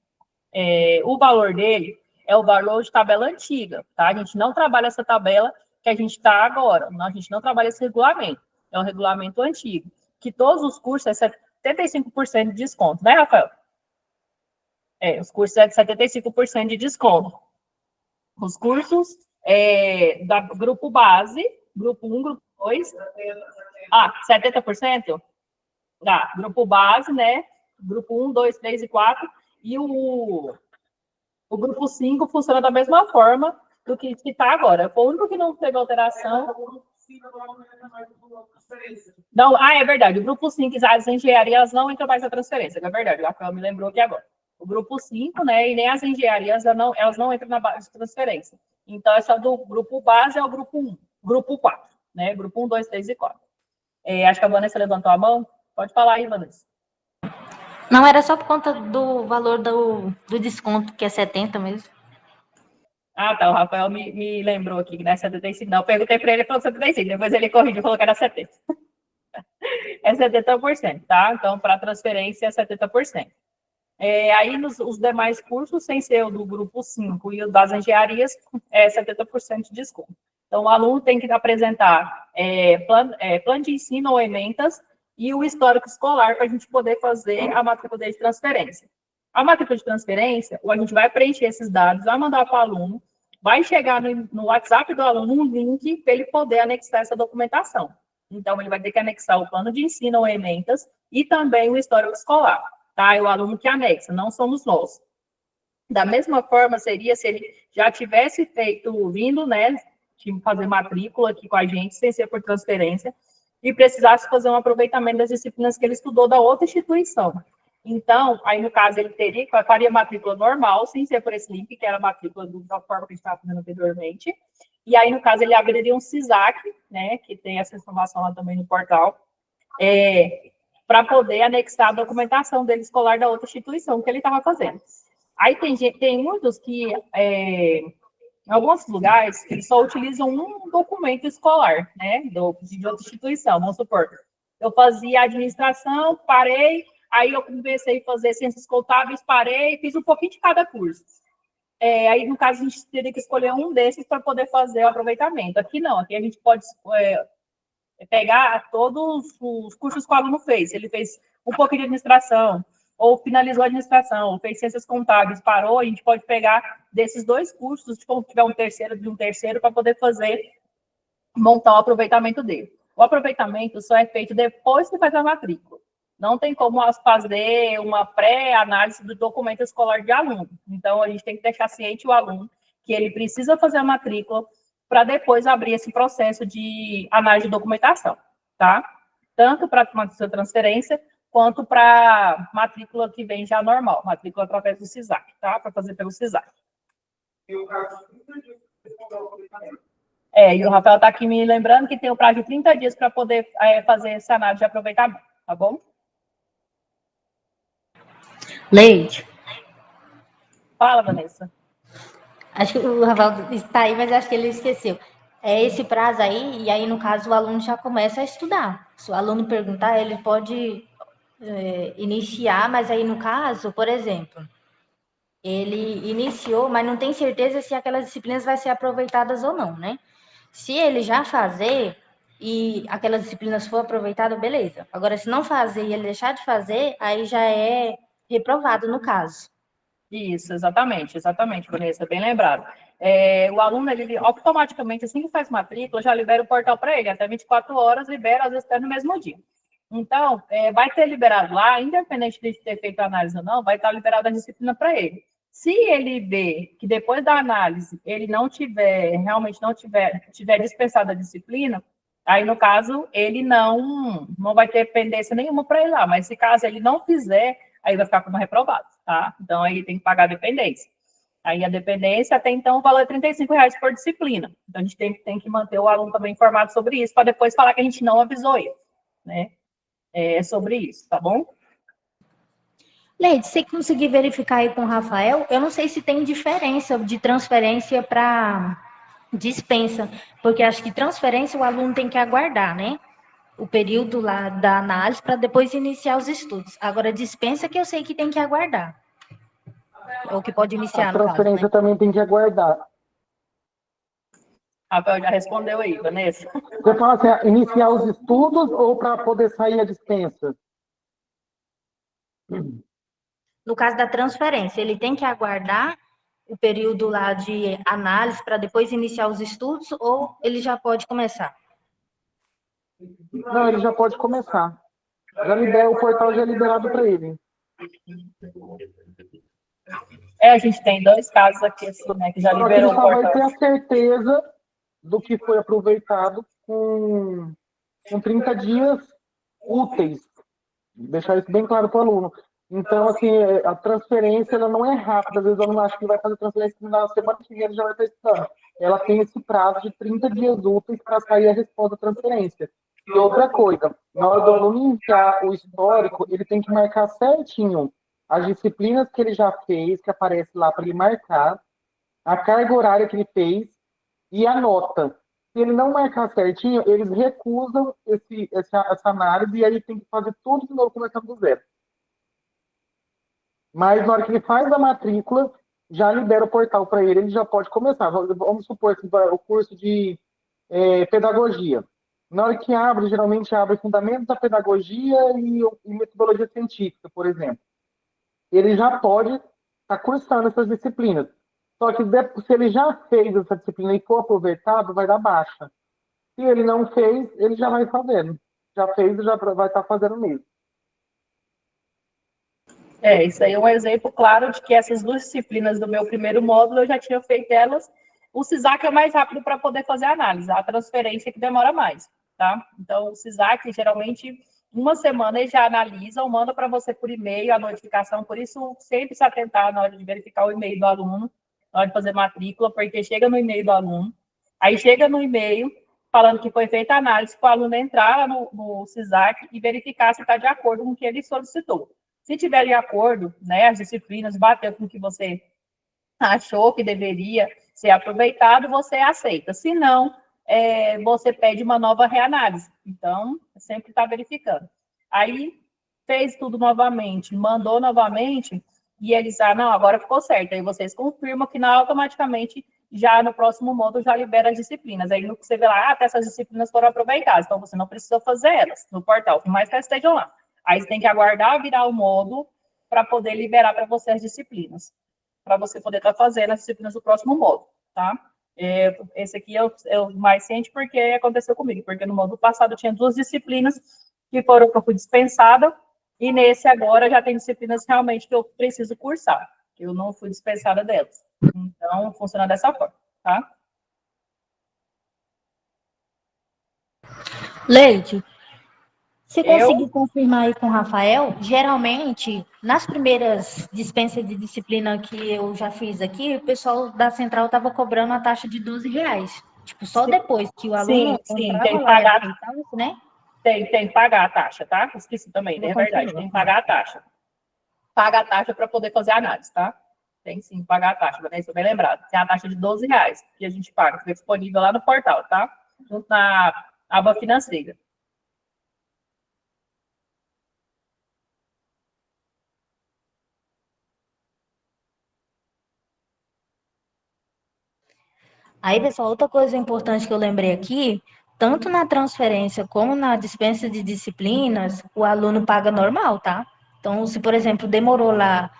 o valor dele é o valor de tabela antiga, tá? A gente não trabalha essa tabela que a gente está agora, a gente não trabalha esse regulamento, é um regulamento antigo, que todos os cursos é 75% de desconto, né, Rafael? Os cursos é de 75% de desconto. Os cursos da grupo base, grupo 1, grupo 2. 70%? Grupo base, né? Grupo 1, 2, 3 e 4. E o grupo 5 funciona da mesma forma do que está agora. Foi o único que não teve alteração. Não, é verdade. O grupo 5, as engenharias não entram mais na transferência, é verdade. A Rafael me lembrou aqui agora. O grupo 5, né, e nem as engenharias, elas não entram na base de transferência. Então, essa do grupo base é o grupo 1, grupo 4, né? Grupo 1, 2, 3 e 4. Acho que a Vanessa levantou a mão. Pode falar aí, Vanessa. Não, era só por conta do valor do desconto, que é 70 mesmo. Ah, tá, o Rafael me lembrou aqui que não é 75, não. Eu perguntei para ele, ele falou 75, depois ele corrigiu e falou que era 70. É 70%, tá? Então, para transferência é 70%. Aí, os demais cursos, sem ser o do grupo 5 e o das engenharias, é 70% de desconto. Então, o aluno tem que apresentar plano de ensino ou ementas e o histórico escolar para a gente poder fazer a matrícula de transferência. A matrícula de transferência, a gente vai preencher esses dados, vai mandar para o aluno, vai chegar no WhatsApp do aluno um link para ele poder anexar essa documentação. Então, ele vai ter que anexar o plano de ensino ou ementas e também o histórico escolar, tá? É o aluno que anexa, não somos nós. Da mesma forma, seria se ele já tivesse vindo, né, fazer matrícula aqui com a gente, sem ser por transferência, e precisasse fazer um aproveitamento das disciplinas que ele estudou da outra instituição. Então, aí no caso, ele faria matrícula normal, sem ser por esse link, que era a matrícula da forma que a gente estava fazendo anteriormente. E aí, no caso, ele abriria um CISAC, né, que tem essa informação lá também no portal, para poder anexar a documentação dele escolar da outra instituição que ele estava fazendo. Aí tem muitos que, em alguns lugares, eles só utilizam um documento escolar, né, de outra instituição. Vamos supor, eu fazia administração, parei, aí eu comecei a fazer ciências contábeis, parei, fiz um pouquinho de cada curso. Aí, no caso, a gente teria que escolher um desses para poder fazer o aproveitamento. Aqui não, aqui a gente pode pegar todos os cursos que o aluno fez. Ele fez um pouquinho de administração, ou finalizou a administração, ou fez ciências contábeis, parou, a gente pode pegar desses dois cursos, se tiver um terceiro, para poder montar o aproveitamento dele. O aproveitamento só é feito depois que faz a matrícula. Não tem como fazer uma pré-análise do documento escolar de aluno. Então, a gente tem que deixar ciente o aluno que ele precisa fazer a matrícula para depois abrir esse processo de análise de documentação, tá? Tanto para a transferência, quanto para matrícula que vem já normal, matrícula através do CISAC, tá? Para fazer pelo CISAC. E o Rafael está aqui me lembrando que tem o prazo de 30 dias para poder fazer essa análise de aproveitamento, tá bom? Leide. Fala, Vanessa. Acho que o Rafael está aí, mas acho que ele esqueceu. É esse prazo aí, e aí, no caso, o aluno já começa a estudar. Se o aluno perguntar, ele pode iniciar, mas aí, no caso, por exemplo, ele iniciou, mas não tem certeza se aquelas disciplinas vão ser aproveitadas ou não, né? Se ele já fazer e aquelas disciplinas for aproveitadas, beleza. Agora, se não fazer e ele deixar de fazer, aí já é reprovado, no caso. Isso, exatamente, Vanessa, bem lembrado. O aluno, ele automaticamente, assim que faz matrícula, já libera o portal para ele, até 24 horas, libera, às vezes até no mesmo dia. Então, vai ter liberado lá, independente de ter feito a análise ou não, vai estar liberada a disciplina para ele. Se ele vê que depois da análise ele realmente não tiver dispensado a disciplina, aí, no caso, ele não vai ter pendência nenhuma para ir lá, mas se caso ele não fizer, aí vai ficar como reprovado, tá? Então, aí tem que pagar a dependência. Aí, a dependência, até então, o valor é R$35 por disciplina. Então, a gente tem que manter o aluno também informado sobre isso, para depois falar que a gente não avisou ele, né? Sobre isso, tá bom? Leide, se você conseguir verificar aí com o Rafael, eu não sei se tem diferença de transferência para dispensa, porque acho que transferência o aluno tem que aguardar, né? O período lá da análise para depois iniciar os estudos. Agora, dispensa que eu sei que tem que aguardar. Ou que pode iniciar, a transferência, no caso, né? Também tem que aguardar. Rafael já respondeu aí, Vanessa. Você fala assim, iniciar os estudos ou para poder sair a dispensa? No caso da transferência, ele tem que aguardar o período lá de análise para depois iniciar os estudos ou ele já pode começar? Não, ele já pode começar. O portal já é liberado para ele. A gente tem 2 casos aqui, assim, né, que já liberou o portal. Só vai ter a certeza do que foi aproveitado com 30 dias úteis. Deixar isso bem claro para o aluno. Então, assim, a transferência ela não é rápida. Às vezes o aluno acha que vai fazer transferência na semana que vem ele já vai estar estudando. Ela tem esse prazo de 30 dias úteis para sair a resposta da transferência. E outra coisa, na hora do aluno enviar o histórico, ele tem que marcar certinho as disciplinas que ele já fez, que aparece lá para ele marcar, a carga horária que ele fez e a nota. Se ele não marcar certinho, eles recusam essa análise e aí tem que fazer tudo de novo, começando do zero. Mas na hora que ele faz a matrícula, já libera o portal para ele já pode começar. Vamos supor que o curso de pedagogia. Na hora que abre, geralmente abre fundamentos da pedagogia e metodologia científica, por exemplo. Ele já pode estar cursando essas disciplinas. Só que se ele já fez essa disciplina e for aproveitado, vai dar baixa. Se ele não fez, ele já vai fazendo. Já fez e já vai estar fazendo mesmo. Isso aí é um exemplo claro de que essas duas disciplinas do meu primeiro módulo eu já tinha feito elas. O SISAC é mais rápido para poder fazer a análise, a transferência que demora mais, tá? Então, o SISAC, geralmente, uma semana eles já analisam, manda para você por e-mail a notificação, por isso, sempre se atentar na hora de verificar o e-mail do aluno, na hora de fazer matrícula, porque chega no e-mail do aluno, aí chega no e-mail falando que foi feita a análise, para o aluno entrar no SISAC e verificar se está de acordo com o que ele solicitou. Se tiver de acordo, né, as disciplinas bateu com o que você achou que deveria ser aproveitado, você aceita. Se não, você pede uma nova reanálise. Então, sempre está verificando. Aí, fez tudo novamente, mandou novamente, e eles, não, agora ficou certo. Aí vocês confirmam que automaticamente, já no próximo módulo, já libera as disciplinas. Aí você vê lá, até essas disciplinas foram aproveitadas. Então, você não precisa fazer elas no portal, por mais que elas estejam lá. Aí você tem que aguardar virar o módulo para poder liberar para você as disciplinas, para você poder estar fazendo as disciplinas do próximo módulo, tá? Esse aqui é o mais ciente porque aconteceu comigo, porque no módulo passado eu tinha 2 disciplinas que eu fui dispensada, e nesse agora já tem disciplinas realmente que eu preciso cursar, que eu não fui dispensada delas. Então, funciona dessa forma, tá? Leide, se conseguir confirmar aí com o Rafael, geralmente, nas primeiras dispensas de disciplina que eu já fiz aqui, o pessoal da central estava cobrando a taxa de R$ 12. Tipo, só Sim, depois que o aluno sim, entrava tem que lá e pagar, aceitava, né? tem que pagar a taxa, tá? Esqueci também, né? É verdade, Continua. tem que pagar a taxa. Paga a taxa para poder fazer a análise, tá? Tem sim, pagar a taxa, né? Isso é bem lembrado. Tem a taxa de R$ 12 que a gente paga, fica disponível lá no portal, tá? Junto na aba financeira. Aí, pessoal, outra coisa importante que eu lembrei aqui, tanto na transferência como na dispensa de disciplinas, o aluno paga normal, tá? Então, se, por exemplo, demorou lá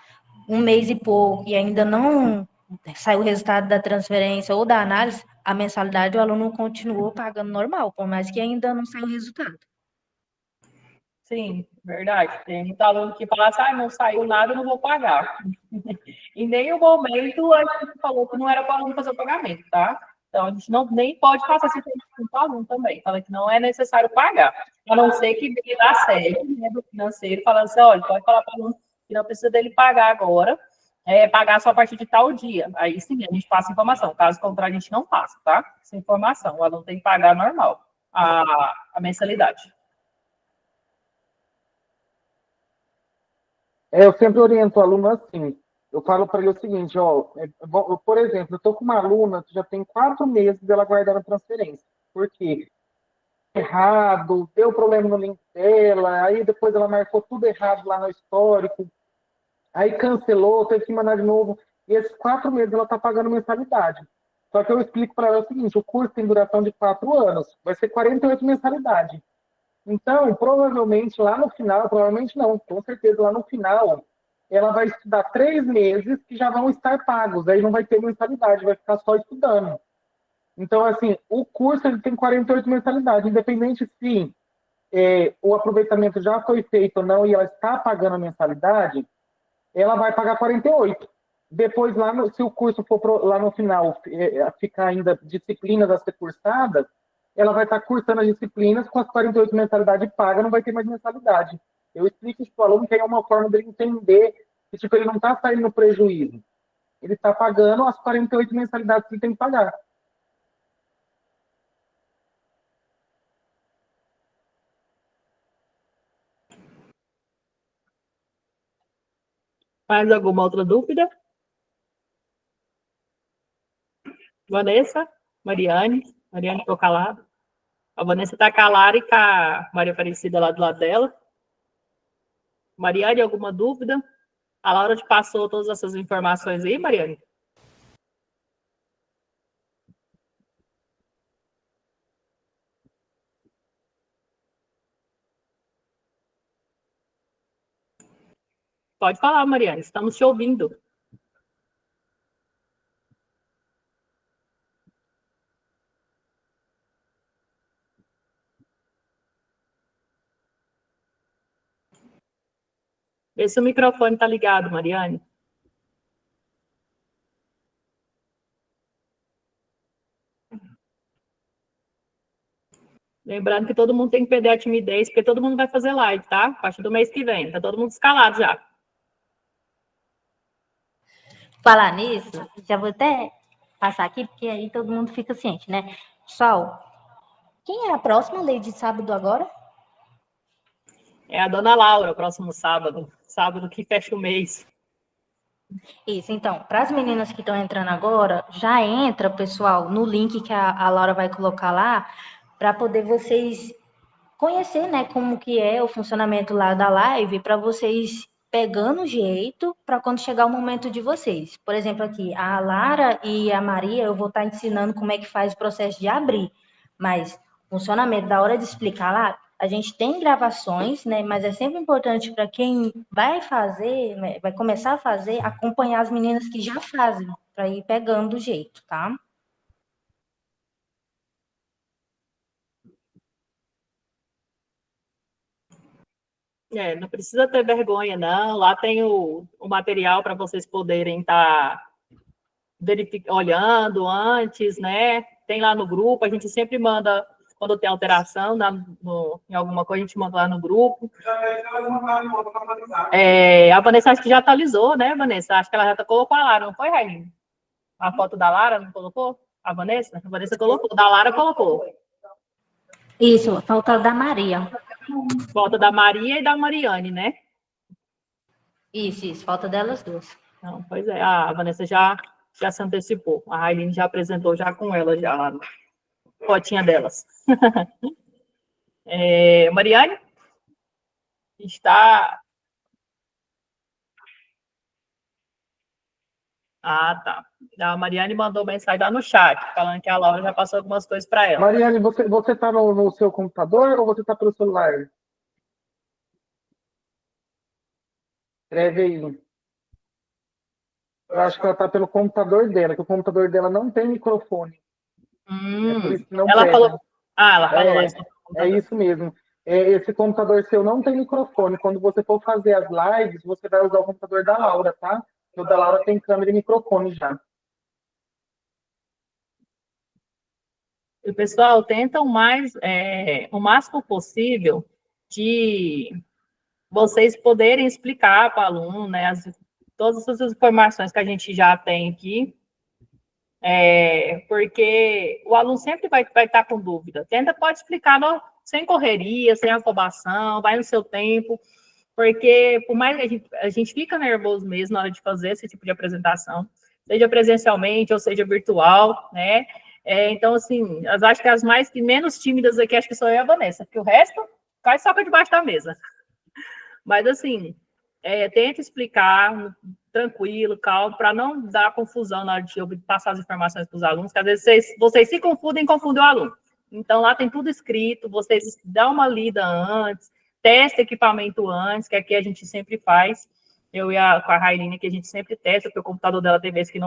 um mês e pouco e ainda não saiu o resultado da transferência ou da análise, a mensalidade o aluno continuou pagando normal, por mais que ainda não saiu o resultado. Sim, verdade. Tem muito aluno que fala assim, não saiu nada, eu não vou pagar. Em nenhum momento a gente falou que não era para o aluno fazer o pagamento, tá? Então, a gente nem pode passar esse tempo para o aluno também. Fala que não é necessário pagar. A não ser que venha da sede, né, do financeiro, falando assim, olha, pode falar para o aluno que não precisa dele pagar agora, pagar só a partir de tal dia. Aí sim, a gente passa informação. Caso contrário, a gente não passa, tá? Essa informação. O aluno tem que pagar normal a mensalidade. Eu sempre oriento o aluno assim. Eu falo para ele o seguinte, por exemplo, eu estou com uma aluna que já tem 4 meses dela guardando a transferência. Por quê? Errado, deu problema no link dela, aí depois ela marcou tudo errado lá no histórico, aí cancelou, teve que mandar de novo. E esses 4 meses ela está pagando mensalidade. Só que eu explico para ela o seguinte, o curso tem duração de 4 anos, vai ser 48 mensalidades. Então, provavelmente lá no final, provavelmente não, com certeza lá no final, ela vai estudar 3 meses que já vão estar pagos, aí não vai ter mensalidade, vai ficar só estudando. Então, assim, o curso ele tem 48 mensalidades, independente se o aproveitamento já foi feito ou não e ela está pagando a mensalidade, ela vai pagar 48. Depois, se o curso for lá no final ficar ainda disciplinas a ser cursadas, ela vai estar cursando as disciplinas com as 48 mensalidades pagas, não vai ter mais mensalidade. Eu explico isso para o aluno que é uma forma dele entender que tipo, ele não está saindo no prejuízo. Ele está pagando as 48 mensalidades que ele tem que pagar. Mais alguma outra dúvida? Vanessa? Mariane? Mariane ficou calada. A Vanessa está calada e com a Maria Aparecida lá do lado dela. Mariane, alguma dúvida? A Laura te passou todas essas informações aí, Mariane? Pode falar, Mariane, estamos te ouvindo. Vê se o microfone está ligado, Mariane. Lembrando que todo mundo tem que perder a timidez, porque todo mundo vai fazer live, tá? A partir do mês que vem. Tá todo mundo escalado já. Falar nisso, já vou até passar aqui, porque aí todo mundo fica ciente, né? Pessoal, quem é a próxima lei de sábado agora? É a dona Laura, próximo sábado. Sábado que fecha o mês. Isso, então, para as meninas que estão entrando agora, já entra, pessoal, no link que a Laura vai colocar lá, para poder vocês conhecer, né, como que é o funcionamento lá da live, para vocês pegando o jeito para quando chegar o momento de vocês. Por exemplo, aqui, a Lara e a Maria, eu vou estar ensinando como é que faz o processo de abrir, mas o funcionamento, da hora de explicar lá, a gente tem gravações, né, mas é sempre importante para quem vai fazer, né, vai começar a fazer, acompanhar as meninas que já fazem, para ir pegando o jeito, tá? Não precisa ter vergonha, não. Lá tem o material para vocês poderem estar olhando antes, né? Tem lá no grupo, a gente sempre manda, quando tem alteração em alguma coisa, a gente manda lá no grupo. A Vanessa acho que já atualizou, né, Vanessa? Acho que ela já colocou a Lara, não foi, Rainha? A foto da Lara, não colocou? A Vanessa? A Vanessa colocou, da Lara colocou. Isso, falta da Maria. Foto da Maria e da Mariane, né? Isso, falta delas duas. Não, pois é, a Vanessa já se antecipou. A Raíline já apresentou já com ela, já lá, fotinha delas. Mariane? Está... Ah, tá. A Mariane mandou mensagem lá no chat, falando que a Laura já passou algumas coisas para ela. Mariane, você tá no seu computador ou você tá pelo celular? Escreve aí. Eu acho que ela tá pelo computador dela, que o computador dela não tem microfone. É por isso que não ela pega. falou... Ah, ela falou lá. É isso mesmo. Esse computador seu não tem microfone. Quando você for fazer as lives, você vai usar o computador da Laura, tá? O da Laura tem câmera e microfone já. E, pessoal, tentam o máximo possível de vocês poderem explicar para o aluno, né, todas essas informações que a gente já tem aqui, porque o aluno sempre vai estar com dúvida. Pode explicar sem correria, sem afobação, vai no seu tempo, porque por mais que a gente fica nervoso mesmo na hora de fazer esse tipo de apresentação, seja presencialmente ou seja virtual, né? Então, assim, eu acho que as menos tímidas aqui, acho que sou eu e a Vanessa, porque o resto cai soca debaixo da mesa. Mas, assim, tenta explicar tranquilo, calmo, para não dar confusão na hora de passar as informações para os alunos, porque às vezes vocês se confundem o aluno. Então, lá tem tudo escrito, vocês dão uma lida antes, testa equipamento antes, que aqui a gente sempre faz. Eu e com a Railine, que a gente sempre testa, porque o computador dela tem vezes que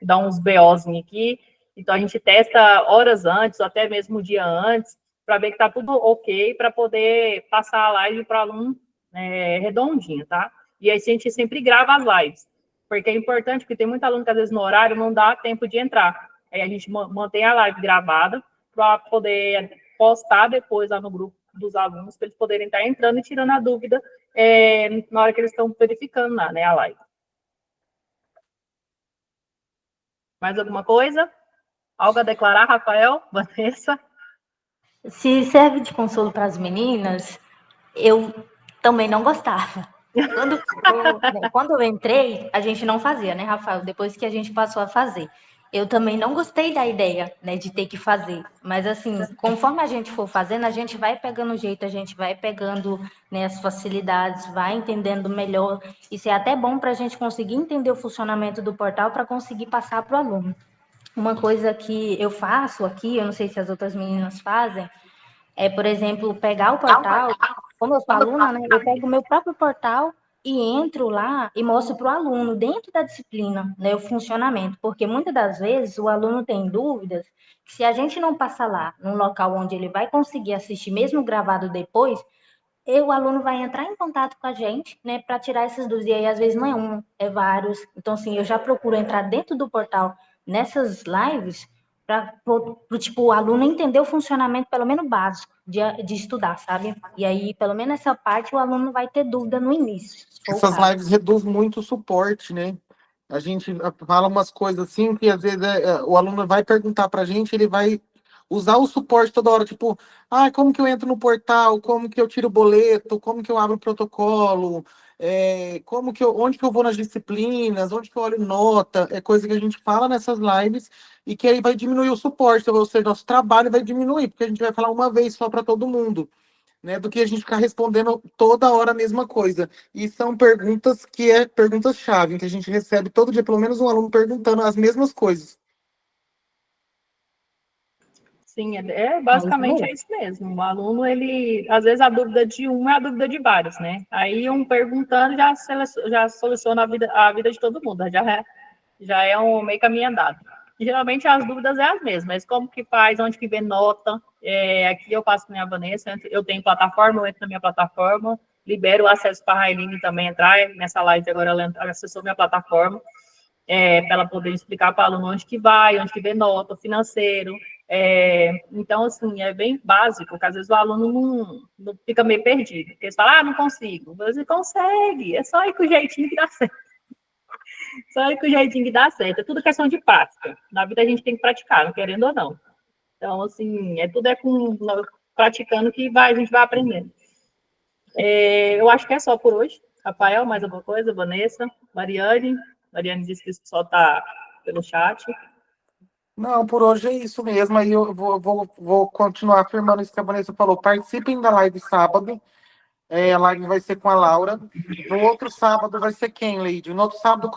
dá uns BOs aqui. Então, a gente testa horas antes, ou até mesmo um dia antes, para ver que está tudo ok, para poder passar a live para o aluno redondinho, tá? E aí a gente sempre grava as lives, porque é importante, porque tem muito aluno que às vezes no horário não dá tempo de entrar. Aí a gente mantém a live gravada para poder postar depois lá no grupo dos alunos, para eles poderem estar entrando e tirando a dúvida na hora que eles estão verificando lá, né, a live. Mais alguma coisa? Algo a declarar, Rafael? Vanessa? Se serve de consolo para as meninas, eu também não gostava. Quando eu entrei, a gente não fazia, né, Rafael? Depois que a gente passou a fazer. Eu também não gostei da ideia, né, de ter que fazer. Mas, assim, conforme a gente for fazendo, a gente vai pegando o jeito, a gente vai pegando, né, as facilidades, vai entendendo melhor. Isso é até bom para a gente conseguir entender o funcionamento do portal para conseguir passar para o aluno. Uma coisa que eu faço aqui, eu não sei se as outras meninas fazem, é, por exemplo, pegar o portal, como eu sou aluna, né, eu pego o meu próprio portal e entro lá e mostro para o aluno, dentro da disciplina, né, o funcionamento, porque muitas das vezes o aluno tem dúvidas que se a gente não passar lá, num local onde ele vai conseguir assistir, mesmo gravado depois, o aluno vai entrar em contato com a gente, né, para tirar essas dúvidas, e aí às vezes não é um, é vários. Então, assim, eu já procuro entrar dentro do portal nessas lives para tipo, o aluno entender o funcionamento, pelo menos básico, de estudar, sabe? E aí, pelo menos essa parte, o aluno não vai ter dúvida no início, se for o Essas caso. lives reduzem muito o suporte, né? A gente fala umas coisas assim que às vezes o aluno vai perguntar para a gente, ele vai usar o suporte toda hora, tipo, como que eu entro no portal, como que eu tiro o boleto, como que eu abro o protocolo, onde que eu vou nas disciplinas, onde que eu olho nota, é coisa que a gente fala nessas lives e que aí vai diminuir o suporte, ou seja, nosso trabalho vai diminuir, porque a gente vai falar uma vez só para todo mundo, né, do que a gente ficar respondendo toda hora a mesma coisa. E são perguntas que é perguntas-chave, que a gente recebe todo dia, pelo menos um aluno perguntando as mesmas coisas. Sim, É isso basicamente é mesmo. isso mesmo. O aluno, ele, às vezes a dúvida de um é a dúvida de vários, né? Aí um perguntando já soluciona a vida de todo mundo, já é um meio caminho andado. E, geralmente as dúvidas é as mesmas, mas como que faz, onde que vê nota, aqui eu passo com a minha Vanessa, eu tenho plataforma, eu entro na minha plataforma, libero o acesso para a Railine também entrar nessa live, agora ela acessou minha plataforma, para ela poder explicar para o aluno onde que vai, onde que vê nota, financeiro. Então, assim, é bem básico, porque às vezes o aluno não fica meio perdido. Porque eles falam, não consigo. Você consegue, é só ir com o jeitinho que dá certo. Só ir com o jeitinho que dá certo. É tudo questão de prática. Na vida a gente tem que praticar, não querendo ou não. Então, assim, tudo praticando que a gente vai aprendendo. Eu acho que é só por hoje. Rafael, mais alguma coisa? Vanessa, Mariane. Mariane disse que só está pelo chat. Não, por hoje é isso mesmo. Aí eu vou continuar afirmando isso que a Vanessa falou. Participem da live sábado. A live vai ser com a Laura. No outro sábado vai ser quem, Lady? No outro sábado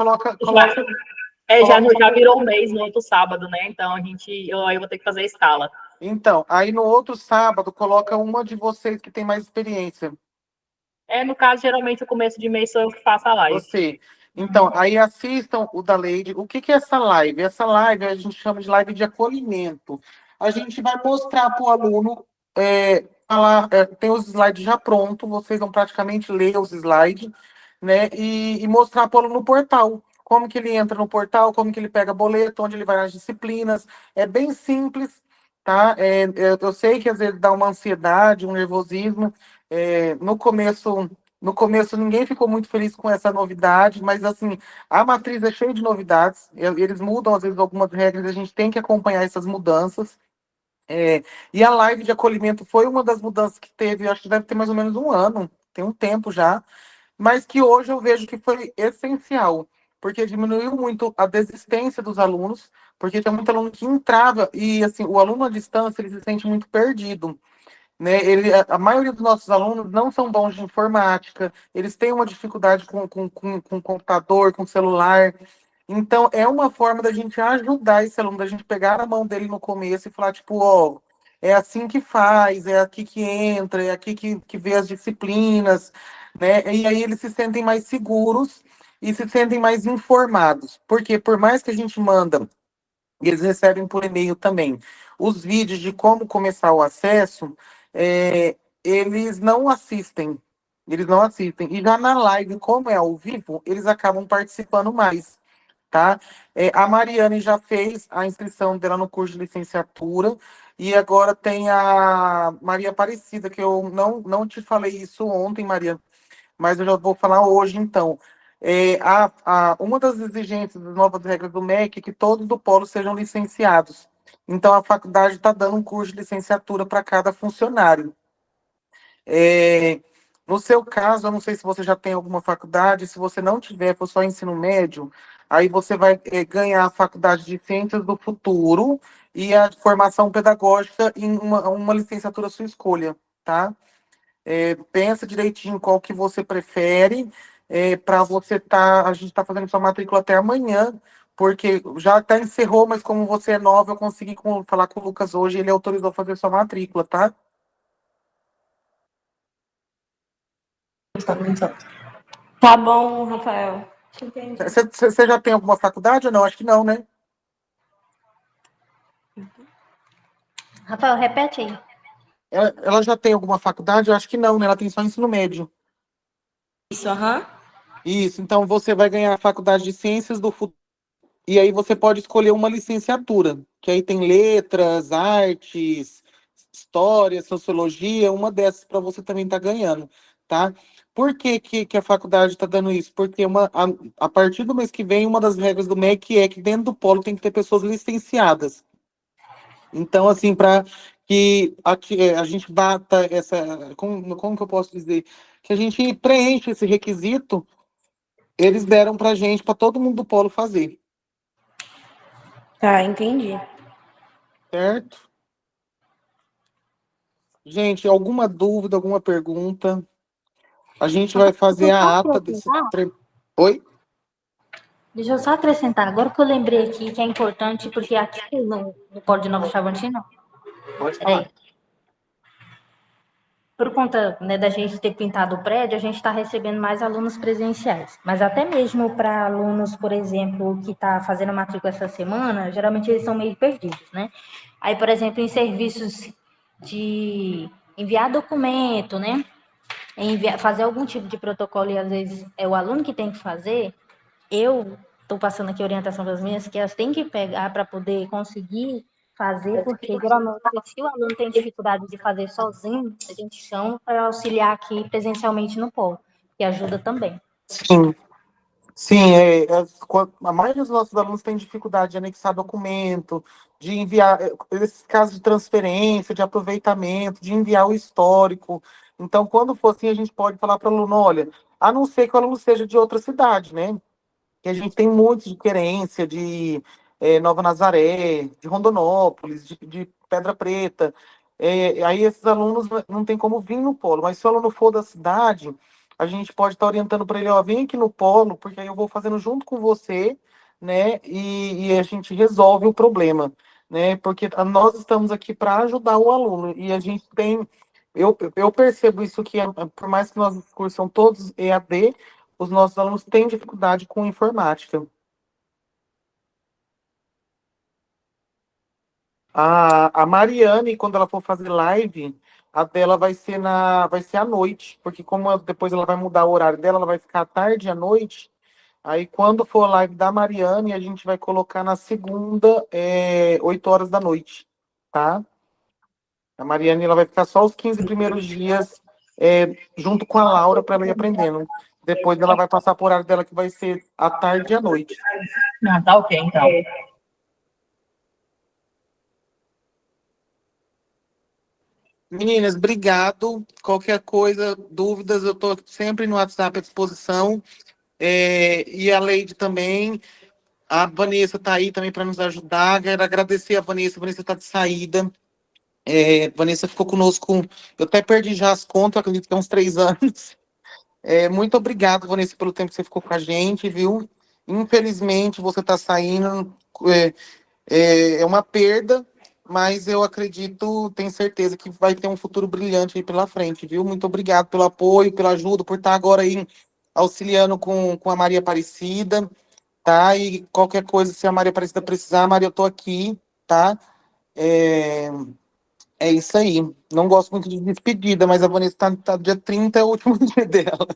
Já virou um mês no outro sábado, né? Então eu vou ter que fazer a escala. Então, aí no outro sábado coloca uma de vocês que tem mais experiência. No caso, geralmente o começo de mês sou eu que faço a live. Você. Então, aí assistam o da Lady. O que é essa live? Essa live a gente chama de live de acolhimento. A gente vai mostrar para o aluno, tem os slides já prontos, vocês vão praticamente ler os slides, né? E mostrar para o aluno no portal. Como que ele entra no portal, como que ele pega boleto, onde ele vai nas disciplinas. É bem simples, tá? Eu sei que às vezes dá uma ansiedade, um nervosismo. No começo, ninguém ficou muito feliz com essa novidade, mas assim, a matriz é cheia de novidades, eles mudam, às vezes, algumas regras, a gente tem que acompanhar essas mudanças. E a live de acolhimento foi uma das mudanças que teve, acho que deve ter mais ou menos um ano, tem um tempo já, mas que hoje eu vejo que foi essencial, porque diminuiu muito a desistência dos alunos, porque tem muito aluno que entrava, e assim, o aluno à distância, ele se sente muito perdido, né? A maioria dos nossos alunos não são bons de informática, eles têm uma dificuldade com computador, com celular. Então, é uma forma da gente ajudar esse aluno, da gente pegar a mão dele no começo e falar, tipo, ó, é assim que faz, é aqui que entra, é aqui que vê as disciplinas, né? E aí eles se sentem mais seguros e se sentem mais informados. Porque por mais que a gente manda, eles recebem por e-mail também os vídeos de como começar o acesso, eles não assistem. Eles não assistem. E já na live, como é ao vivo, eles acabam participando mais, tá? A Mariane já fez a inscrição dela no curso de licenciatura e agora tem a Maria Aparecida, que eu não te falei isso ontem, Maria, mas eu já vou falar hoje, então. Uma das exigências das novas regras do MEC é que todos do polo sejam licenciados. Então, a faculdade está dando um curso de licenciatura para cada funcionário. No seu caso, eu não sei se você já tem alguma faculdade, se você não tiver, for só ensino médio, aí você vai ganhar a faculdade de Ciências do Futuro e a formação pedagógica em uma licenciatura à sua escolha, tá? Pensa direitinho qual que você prefere, para você a gente está fazendo sua matrícula até amanhã, porque já até encerrou, mas como você é nova, eu consegui falar com o Lucas hoje, ele autorizou fazer sua matrícula, tá? Tá bom, Rafael. Entendi. Você já tem alguma faculdade ou não? Acho que não, né? Rafael, repete aí. Ela já tem alguma faculdade? Eu acho que não, né? Ela tem só ensino médio. Isso, aham. Isso, então você vai ganhar a faculdade de Ciências do Futuro. E aí você pode escolher uma licenciatura, que aí tem letras, artes, história, sociologia, uma dessas para você também estar ganhando, tá? Por que a faculdade está dando isso? Porque a partir do mês que vem, uma das regras do MEC é que dentro do polo tem que ter pessoas licenciadas. Então, assim, para que a gente bata essa. Como que eu posso dizer? Que a gente preenche esse requisito, eles deram para gente, para todo mundo do polo fazer, Tá, entendi. certo? Gente, alguma dúvida, alguma pergunta? A gente vai Deixa fazer eu só a ata desse. acrescentar. Oi? Deixa eu só acrescentar, agora que eu lembrei aqui que é importante, porque aqui no Polo de Nova Chavantina, Pode peraí, falar. por conta, né, da gente ter pintado o prédio, a gente está recebendo mais alunos presenciais. Mas até mesmo para alunos, por exemplo, que está fazendo matrícula essa semana, geralmente eles são meio perdidos, né? Aí, por exemplo, em serviços de enviar documento, né? Fazer algum tipo de protocolo e às vezes é o aluno que tem que fazer, eu estou passando aqui a orientação para as minhas, que elas têm que pegar para poder conseguir fazer, porque geralmente, se o aluno tem dificuldade de fazer sozinho, a gente chama para auxiliar aqui presencialmente no polo, que ajuda também. Sim. Sim, a maioria dos nossos alunos tem dificuldade de anexar documento, de enviar, esses casos de transferência, de aproveitamento, de enviar o histórico. Então, quando for assim, a gente pode falar para o aluno, olha, a não ser que o aluno seja de outra cidade, né? Que a gente tem muitos de Querência, de Nova Nazaré, de Rondonópolis, de Pedra Preta. Aí esses alunos não tem como vir no polo, mas se o aluno for da cidade, a gente pode estar orientando para ele, ó, vem aqui no polo, porque aí eu vou fazendo junto com você, né? E a gente resolve o problema, né? Porque nós estamos aqui para ajudar o aluno e a gente tem. Eu percebo isso que, por mais que nossos cursos são todos EAD, os nossos alunos têm dificuldade com informática. A Mariane, quando ela for fazer live, a dela vai ser à noite, porque como depois ela vai mudar o horário dela, ela vai ficar à tarde e à noite. Aí quando for a live da Mariane, a gente vai colocar na segunda, 8 horas da noite, tá? A Mariane ela vai ficar só os 15 primeiros dias, junto com a Laura para ela ir aprendendo. Depois ela vai passar por horário dela que vai ser à tarde e à noite. Ah, tá ok, então. Meninas, obrigado. Qualquer coisa, dúvidas, eu estou sempre no WhatsApp à disposição. E a Leide também. A Vanessa está aí também para nos ajudar. Quero agradecer a Vanessa. A Vanessa está de saída. Vanessa ficou conosco. Eu até perdi já as contas, acredito que há uns 3 anos. Muito obrigado, Vanessa, pelo tempo que você ficou com a gente, viu? Infelizmente, você está saindo. É, é uma perda, mas eu acredito, tenho certeza que vai ter um futuro brilhante aí pela frente, viu? Muito obrigado pelo apoio, pela ajuda, por estar agora aí auxiliando com a Maria Aparecida, tá? E qualquer coisa, se a Maria Aparecida precisar, Maria, eu tô aqui, tá? É, é isso aí. Não gosto muito de despedida, mas a Vanessa tá dia 30, é o último dia dela.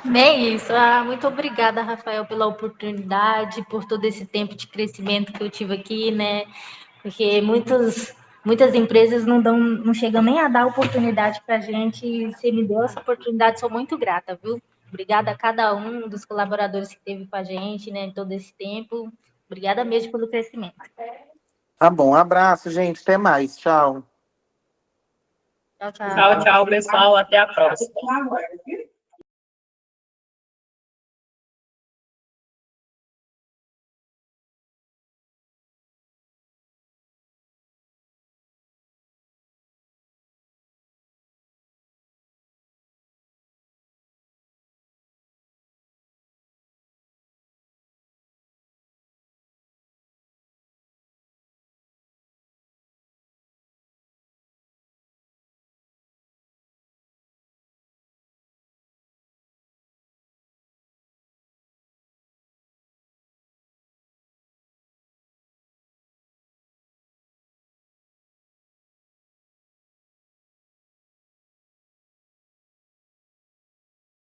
Bem isso. Ah, muito obrigada, Rafael, pela oportunidade, por todo esse tempo de crescimento que eu tive aqui, né? Porque muitas empresas não chegam nem a dar oportunidade para a gente. E você me deu essa oportunidade, sou muito grata, viu? Obrigada a cada um dos colaboradores que esteve com a gente, né, todo esse tempo. Obrigada mesmo pelo crescimento. Tá bom, abraço, gente. Até mais. Tchau. Tchau, tchau. Tchau, tchau, pessoal. Até a próxima.